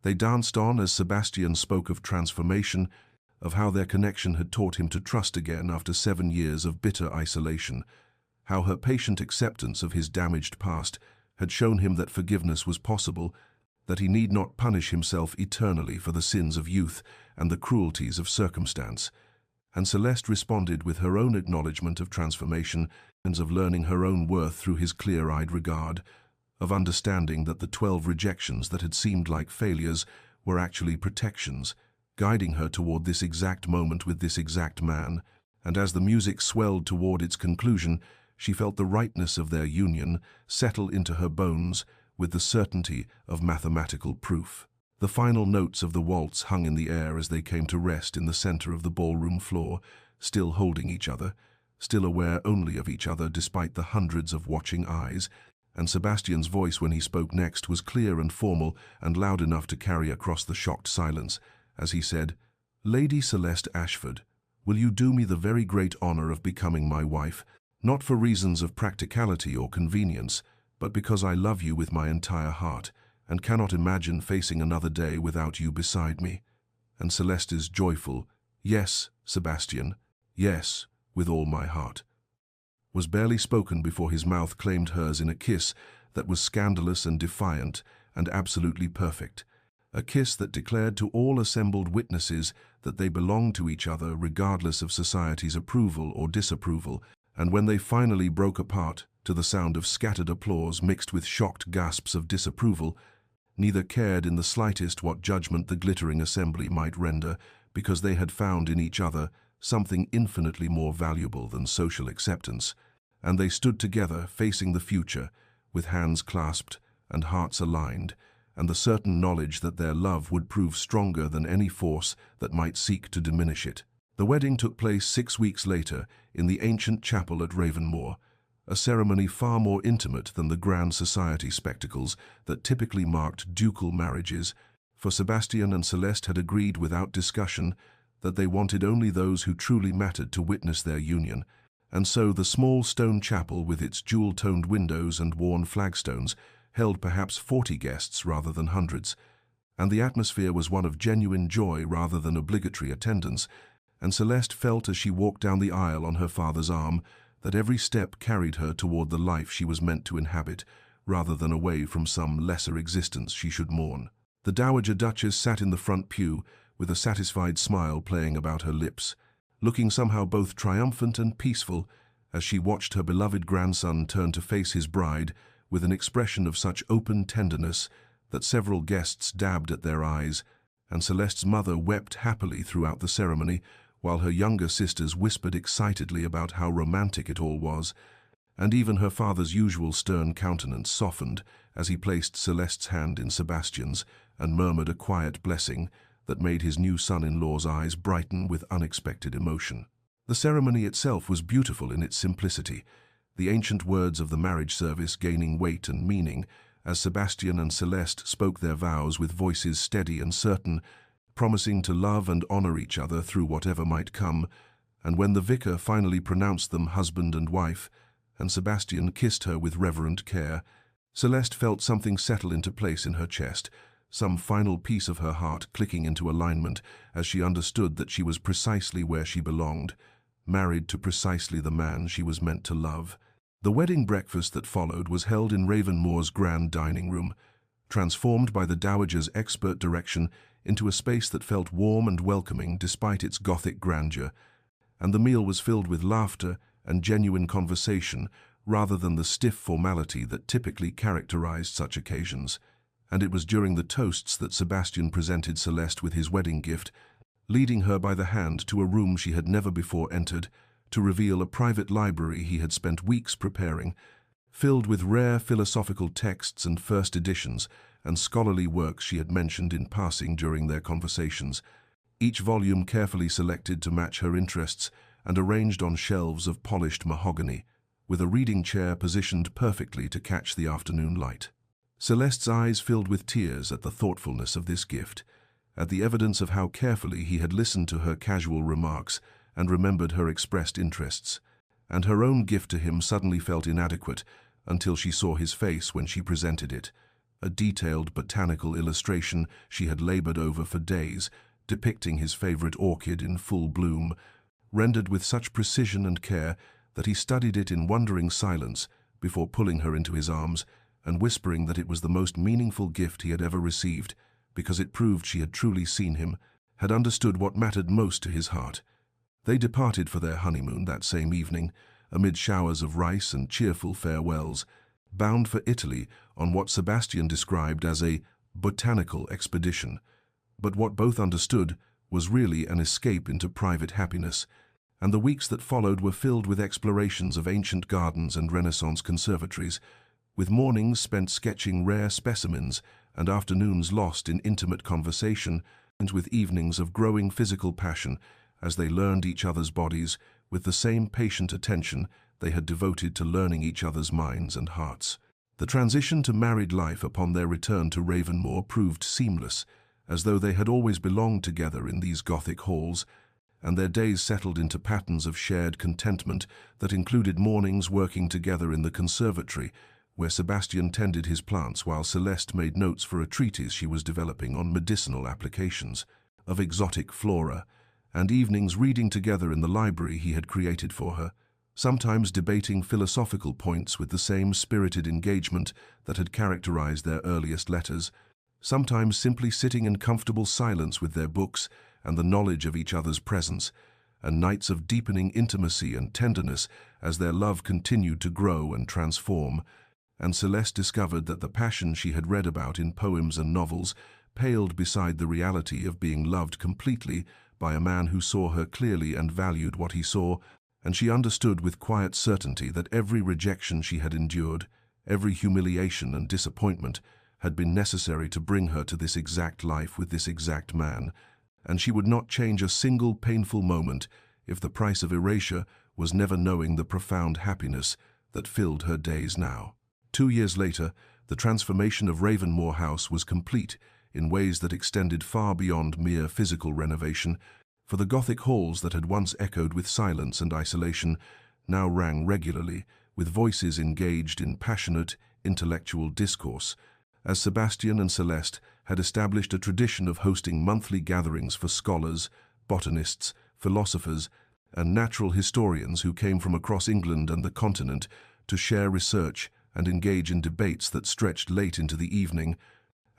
They danced on as Sebastian spoke of transformation, of how their connection had taught him to trust again after 7 years of bitter isolation, how her patient acceptance of his damaged past had shown him that forgiveness was possible, that he need not punish himself eternally for the sins of youth and the cruelties of circumstance. And Celeste responded with her own acknowledgement of transformation and of learning her own worth through his clear-eyed regard, of understanding that the 12 rejections that had seemed like failures were actually protections, guiding her toward this exact moment with this exact man. And as the music swelled toward its conclusion, she felt the rightness of their union settle into her bones with the certainty of mathematical proof. The final notes of the waltz hung in the air as they came to rest in the center of the ballroom floor, still holding each other, still aware only of each other despite the hundreds of watching eyes, and Sebastian's voice when he spoke next was clear and formal and loud enough to carry across the shocked silence, as he said, "Lady Celeste Ashford, will you do me the very great honor of becoming my wife, not for reasons of practicality or convenience, but because I love you with my entire heart, and cannot imagine facing another day without you beside me?" And Celeste's joyful, "Yes, Sebastian, yes, with all my heart," was barely spoken before his mouth claimed hers in a kiss that was scandalous and defiant and absolutely perfect, a kiss that declared to all assembled witnesses that they belonged to each other regardless of society's approval or disapproval. And when they finally broke apart, to the sound of scattered applause mixed with shocked gasps of disapproval, neither cared in the slightest what judgment the glittering assembly might render, because they had found in each other something infinitely more valuable than social acceptance, and they stood together facing the future, with hands clasped and hearts aligned, and the certain knowledge that their love would prove stronger than any force that might seek to diminish it. The wedding took place 6 weeks later in the ancient chapel at Ravenmoor, a ceremony far more intimate than the grand society spectacles that typically marked ducal marriages, for Sebastian and Celeste had agreed without discussion that they wanted only those who truly mattered to witness their union, and so the small stone chapel with its jewel-toned windows and worn flagstones held perhaps 40 guests rather than hundreds, and the atmosphere was one of genuine joy rather than obligatory attendance, and Celeste felt as she walked down the aisle on her father's arm that every step carried her toward the life she was meant to inhabit, rather than away from some lesser existence she should mourn. The Dowager Duchess sat in the front pew, with a satisfied smile playing about her lips, looking somehow both triumphant and peaceful as she watched her beloved grandson turn to face his bride with an expression of such open tenderness that several guests dabbed at their eyes, and Celeste's mother wept happily throughout the ceremony, while her younger sisters whispered excitedly about how romantic it all was, and even her father's usual stern countenance softened as he placed Celeste's hand in Sebastian's and murmured a quiet blessing that made his new son-in-law's eyes brighten with unexpected emotion. The ceremony itself was beautiful in its simplicity, the ancient words of the marriage service gaining weight and meaning as Sebastian and Celeste spoke their vows with voices steady and certain, promising to love and honor each other through whatever might come, and when the vicar finally pronounced them husband and wife, and Sebastian kissed her with reverent care, Celeste felt something settle into place in her chest, some final piece of her heart clicking into alignment as she understood that she was precisely where she belonged, married to precisely the man she was meant to love. The wedding breakfast that followed was held in Ravenmoor's grand dining room, transformed by the Dowager's expert direction into a space that felt warm and welcoming despite its Gothic grandeur, and the meal was filled with laughter and genuine conversation rather than the stiff formality that typically characterized such occasions. And it was during the toasts that Sebastian presented Celeste with his wedding gift, leading her by the hand to a room she had never before entered, to reveal a private library he had spent weeks preparing, filled with rare philosophical texts and first editions and scholarly works she had mentioned in passing during their conversations, each volume carefully selected to match her interests and arranged on shelves of polished mahogany, with a reading chair positioned perfectly to catch the afternoon light. Celeste's eyes filled with tears at the thoughtfulness of this gift, at the evidence of how carefully he had listened to her casual remarks and remembered her expressed interests, and her own gift to him suddenly felt inadequate until she saw his face when she presented it, a detailed botanical illustration she had labored over for days, depicting his favorite orchid in full bloom, rendered with such precision and care that he studied it in wondering silence before pulling her into his arms and whispering that it was the most meaningful gift he had ever received, because it proved she had truly seen him, had understood what mattered most to his heart. They departed for their honeymoon that same evening, amid showers of rice and cheerful farewells, bound for Italy on what Sebastian described as a botanical expedition. But what both understood was really an escape into private happiness, and the weeks that followed were filled with explorations of ancient gardens and Renaissance conservatories, with mornings spent sketching rare specimens and afternoons lost in intimate conversation, and with evenings of growing physical passion as they learned each other's bodies with the same patient attention they had devoted to learning each other's minds and hearts. The transition to married life upon their return to Ravenmoor proved seamless, as though they had always belonged together in these Gothic halls, and their days settled into patterns of shared contentment that included mornings working together in the conservatory, where Sebastian tended his plants while Celeste made notes for a treatise she was developing on medicinal applications of exotic flora, and evenings reading together in the library he had created for her, sometimes debating philosophical points with the same spirited engagement that had characterized their earliest letters, sometimes simply sitting in comfortable silence with their books and the knowledge of each other's presence, and nights of deepening intimacy and tenderness as their love continued to grow and transform. And Celeste discovered that the passion she had read about in poems and novels paled beside the reality of being loved completely by a man who saw her clearly and valued what he saw, and she understood with quiet certainty that every rejection she had endured, every humiliation and disappointment, had been necessary to bring her to this exact life with this exact man, and she would not change a single painful moment if the price of erasure was never knowing the profound happiness that filled her days now. 2 years later, the transformation of Ravenmoor House was complete in ways that extended far beyond mere physical renovation, for the Gothic halls that had once echoed with silence and isolation now rang regularly, with voices engaged in passionate, intellectual discourse, as Sebastian and Celeste had established a tradition of hosting monthly gatherings for scholars, botanists, philosophers, and natural historians who came from across England and the continent to share research and engage in debates that stretched late into the evening,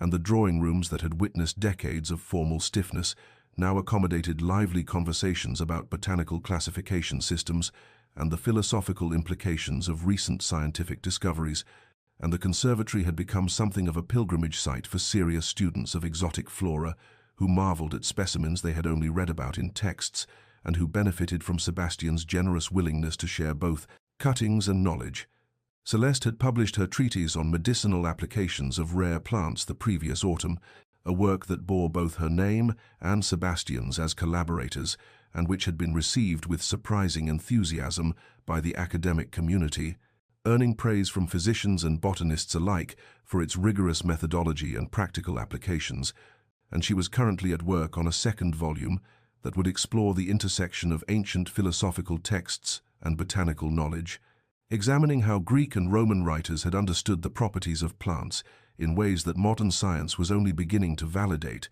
and the drawing rooms that had witnessed decades of formal stiffness now accommodated lively conversations about botanical classification systems and the philosophical implications of recent scientific discoveries, and the conservatory had become something of a pilgrimage site for serious students of exotic flora who marveled at specimens they had only read about in texts and who benefited from Sebastian's generous willingness to share both cuttings and knowledge. Celeste had published her treatise on medicinal applications of rare plants the previous autumn, a work that bore both her name and Sebastian's as collaborators, and which had been received with surprising enthusiasm by the academic community, earning praise from physicians and botanists alike for its rigorous methodology and practical applications, and she was currently at work on a second volume that would explore the intersection of ancient philosophical texts and botanical knowledge, examining how Greek and Roman writers had understood the properties of plants in ways that modern science was only beginning to validate,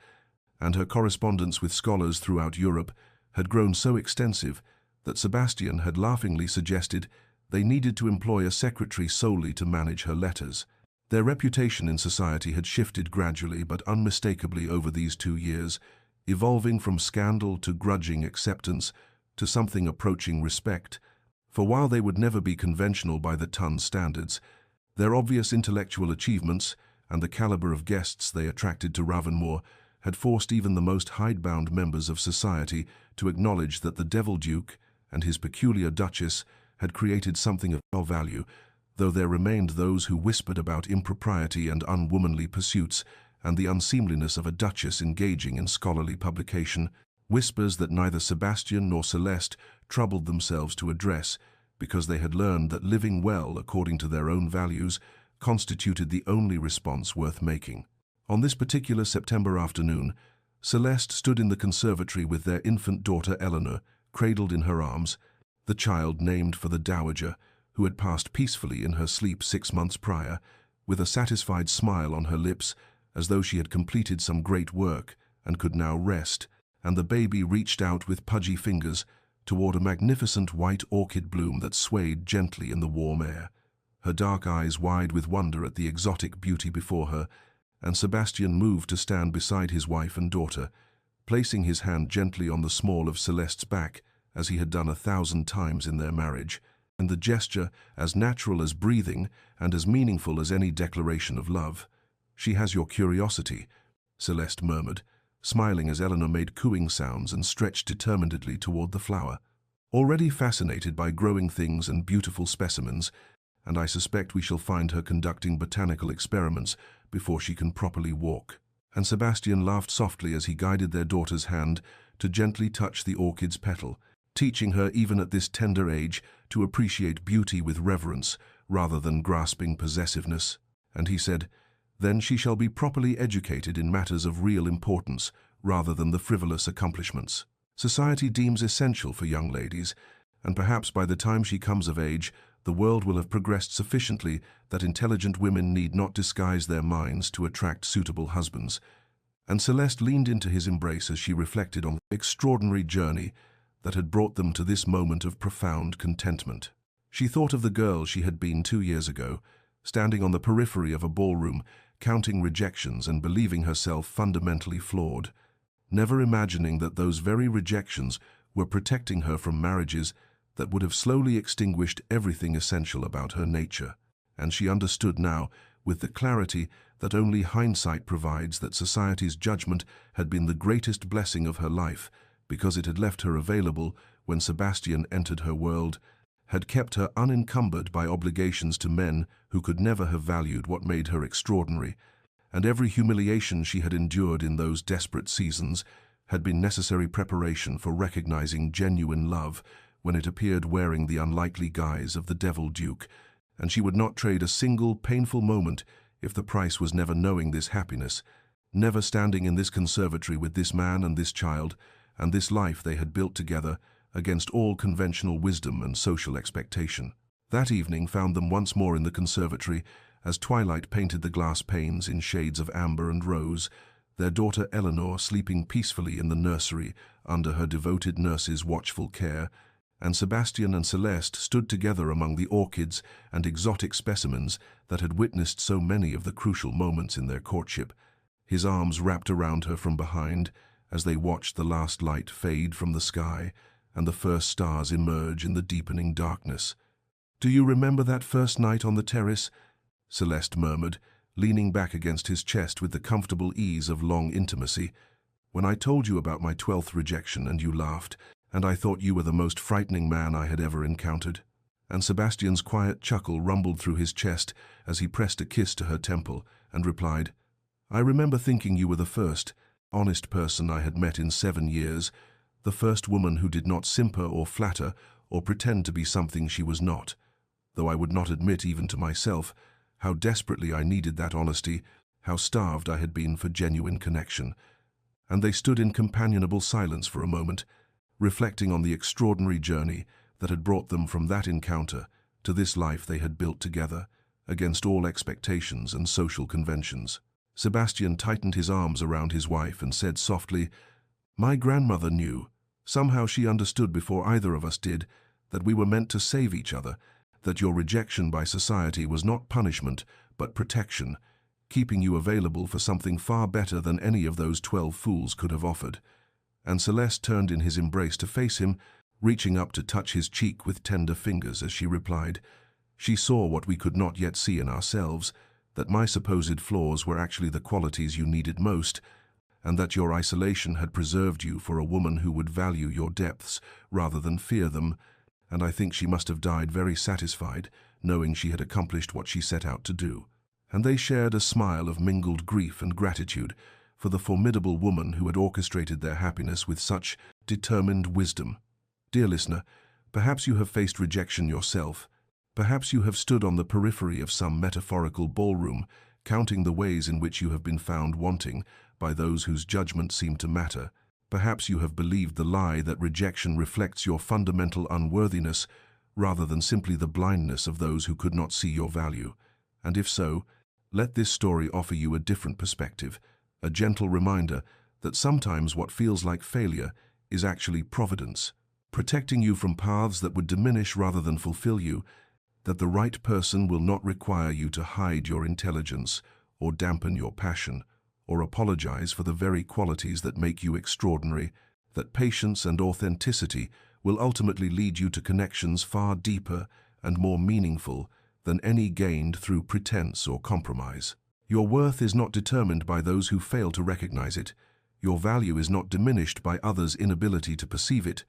and her correspondence with scholars throughout Europe had grown so extensive that Sebastian had laughingly suggested they needed to employ a secretary solely to manage her letters. Their reputation in society had shifted gradually but unmistakably over these 2 years, evolving from scandal to grudging acceptance to something approaching respect. For while they would never be conventional by the ton standards, their obvious intellectual achievements and the caliber of guests they attracted to Ravenmoor had forced even the most hidebound members of society to acknowledge that the Devil Duke and his peculiar duchess had created something of value, though there remained those who whispered about impropriety and unwomanly pursuits and the unseemliness of a duchess engaging in scholarly publication, whispers that neither Sebastian nor Celeste troubled themselves to address because they had learned that living well according to their own values constituted the only response worth making. On this particular September afternoon, Celeste stood in the conservatory with their infant daughter Eleanor, cradled in her arms, the child named for the dowager, who had passed peacefully in her sleep 6 months prior, with a satisfied smile on her lips, as though she had completed some great work and could now rest, and the baby reached out with pudgy fingers toward a magnificent white orchid bloom that swayed gently in the warm air, her dark eyes wide with wonder at the exotic beauty before her, and Sebastian moved to stand beside his wife and daughter, placing his hand gently on the small of Celeste's back, as he had done 1,000 times in their marriage, and the gesture as natural as breathing and as meaningful as any declaration of love. "She has your curiosity," Celeste murmured, smiling as Eleanor made cooing sounds and stretched determinedly toward the flower. "Already fascinated by growing things and beautiful specimens, and I suspect we shall find her conducting botanical experiments before she can properly walk." And Sebastian laughed softly as he guided their daughter's hand to gently touch the orchid's petal, teaching her even at this tender age to appreciate beauty with reverence rather than grasping possessiveness. And he said, "Then she shall be properly educated in matters of real importance rather than the frivolous accomplishments society deems essential for young ladies, and perhaps by the time she comes of age, the world will have progressed sufficiently that intelligent women need not disguise their minds to attract suitable husbands." And Celeste leaned into his embrace as she reflected on the extraordinary journey that had brought them to this moment of profound contentment. She thought of the girl she had been 2 years ago, standing on the periphery of a ballroom, counting rejections and believing herself fundamentally flawed, never imagining that those very rejections were protecting her from marriages that would have slowly extinguished everything essential about her nature. And she understood now, with the clarity that only hindsight provides, that society's judgment had been the greatest blessing of her life, because it had left her available when Sebastian entered her world, had kept her unencumbered by obligations to men who could never have valued what made her extraordinary, and every humiliation she had endured in those desperate seasons had been necessary preparation for recognizing genuine love when it appeared wearing the unlikely guise of the Devil Duke, and she would not trade a single painful moment if the price was never knowing this happiness, never standing in this conservatory with this man and this child, and this life they had built together against all conventional wisdom and social expectation. That evening found them once more in the conservatory as twilight painted the glass panes in shades of amber and rose, their daughter Eleanor sleeping peacefully in the nursery under her devoted nurse's watchful care, and Sebastian and Celeste stood together among the orchids and exotic specimens that had witnessed so many of the crucial moments in their courtship, his arms wrapped around her from behind as they watched the last light fade from the sky and the first stars emerge in the deepening darkness. "Do you remember that first night on the terrace?" Celeste murmured, leaning back against his chest with the comfortable ease of long intimacy. "When I told you about my 12th rejection and you laughed, and I thought you were the most frightening man I had ever encountered." And Sebastian's quiet chuckle rumbled through his chest as he pressed a kiss to her temple and replied, "I remember thinking you were the first, honest person I had met in 7 years, the first woman who did not simper or flatter or pretend to be something she was not, though I would not admit even to myself how desperately I needed that honesty, how starved I had been for genuine connection." And they stood in companionable silence for a moment, reflecting on the extraordinary journey that had brought them from that encounter to this life they had built together, against all expectations and social conventions. Sebastian tightened his arms around his wife and said softly, "My grandmother knew, somehow she understood before either of us did, that we were meant to save each other, that your rejection by society was not punishment, but protection, keeping you available for something far better than any of those 12 fools could have offered." And Celeste turned in his embrace to face him, reaching up to touch his cheek with tender fingers as she replied, "She saw what we could not yet see in ourselves, that my supposed flaws were actually the qualities you needed most, and that your isolation had preserved you for a woman who would value your depths rather than fear them, and I think she must have died very satisfied, knowing she had accomplished what she set out to do. And they shared a smile of mingled grief and gratitude for the formidable woman who had orchestrated their happiness with such determined wisdom. Dear listener, perhaps you have faced rejection yourself. Perhaps you have stood on the periphery of some metaphorical ballroom, counting the ways in which you have been found wanting by those whose judgment seemed to matter. Perhaps you have believed the lie that rejection reflects your fundamental unworthiness rather than simply the blindness of those who could not see your value. And if so, let this story offer you a different perspective, a gentle reminder that sometimes what feels like failure is actually providence, protecting you from paths that would diminish rather than fulfill you, that the right person will not require you to hide your intelligence or dampen your passion, or apologize for the very qualities that make you extraordinary, that patience and authenticity will ultimately lead you to connections far deeper and more meaningful than any gained through pretense or compromise. Your worth is not determined by those who fail to recognize it. Your value is not diminished by others' inability to perceive it,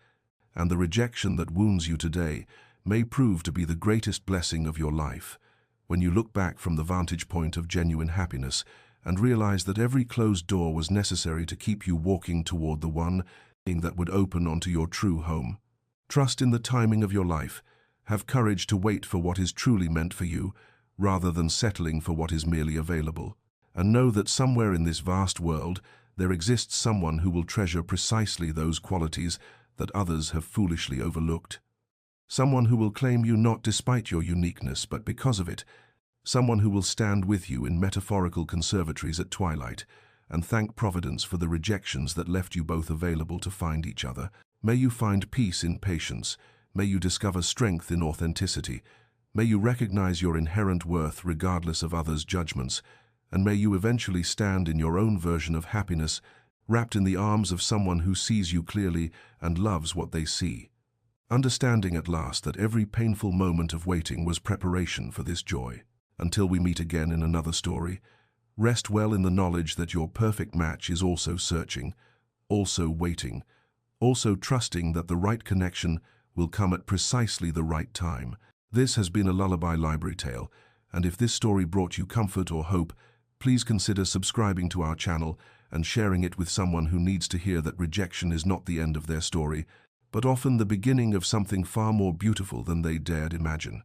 and the rejection that wounds you today may prove to be the greatest blessing of your life, when you look back from the vantage point of genuine happiness and realize that every closed door was necessary to keep you walking toward the one thing that would open onto your true home. Trust in the timing of your life. Have courage to wait for what is truly meant for you, rather than settling for what is merely available. And know that somewhere in this vast world, there exists someone who will treasure precisely those qualities that others have foolishly overlooked. Someone who will claim you not despite your uniqueness, but because of it. Someone who will stand with you in metaphorical conservatories at twilight and thank Providence for the rejections that left you both available to find each other. May you find peace in patience. May you discover strength in authenticity. May you recognize your inherent worth regardless of others' judgments. And may you eventually stand in your own version of happiness, wrapped in the arms of someone who sees you clearly and loves what they see. Understanding at last that every painful moment of waiting was preparation for this joy. Until we meet again in another story, rest well in the knowledge that your perfect match is also searching, also waiting, also trusting that the right connection will come at precisely the right time. This has been a Lullaby Library Tale, and if this story brought you comfort or hope, please consider subscribing to our channel and sharing it with someone who needs to hear that rejection is not the end of their story, but often the beginning of something far more beautiful than they dared imagine.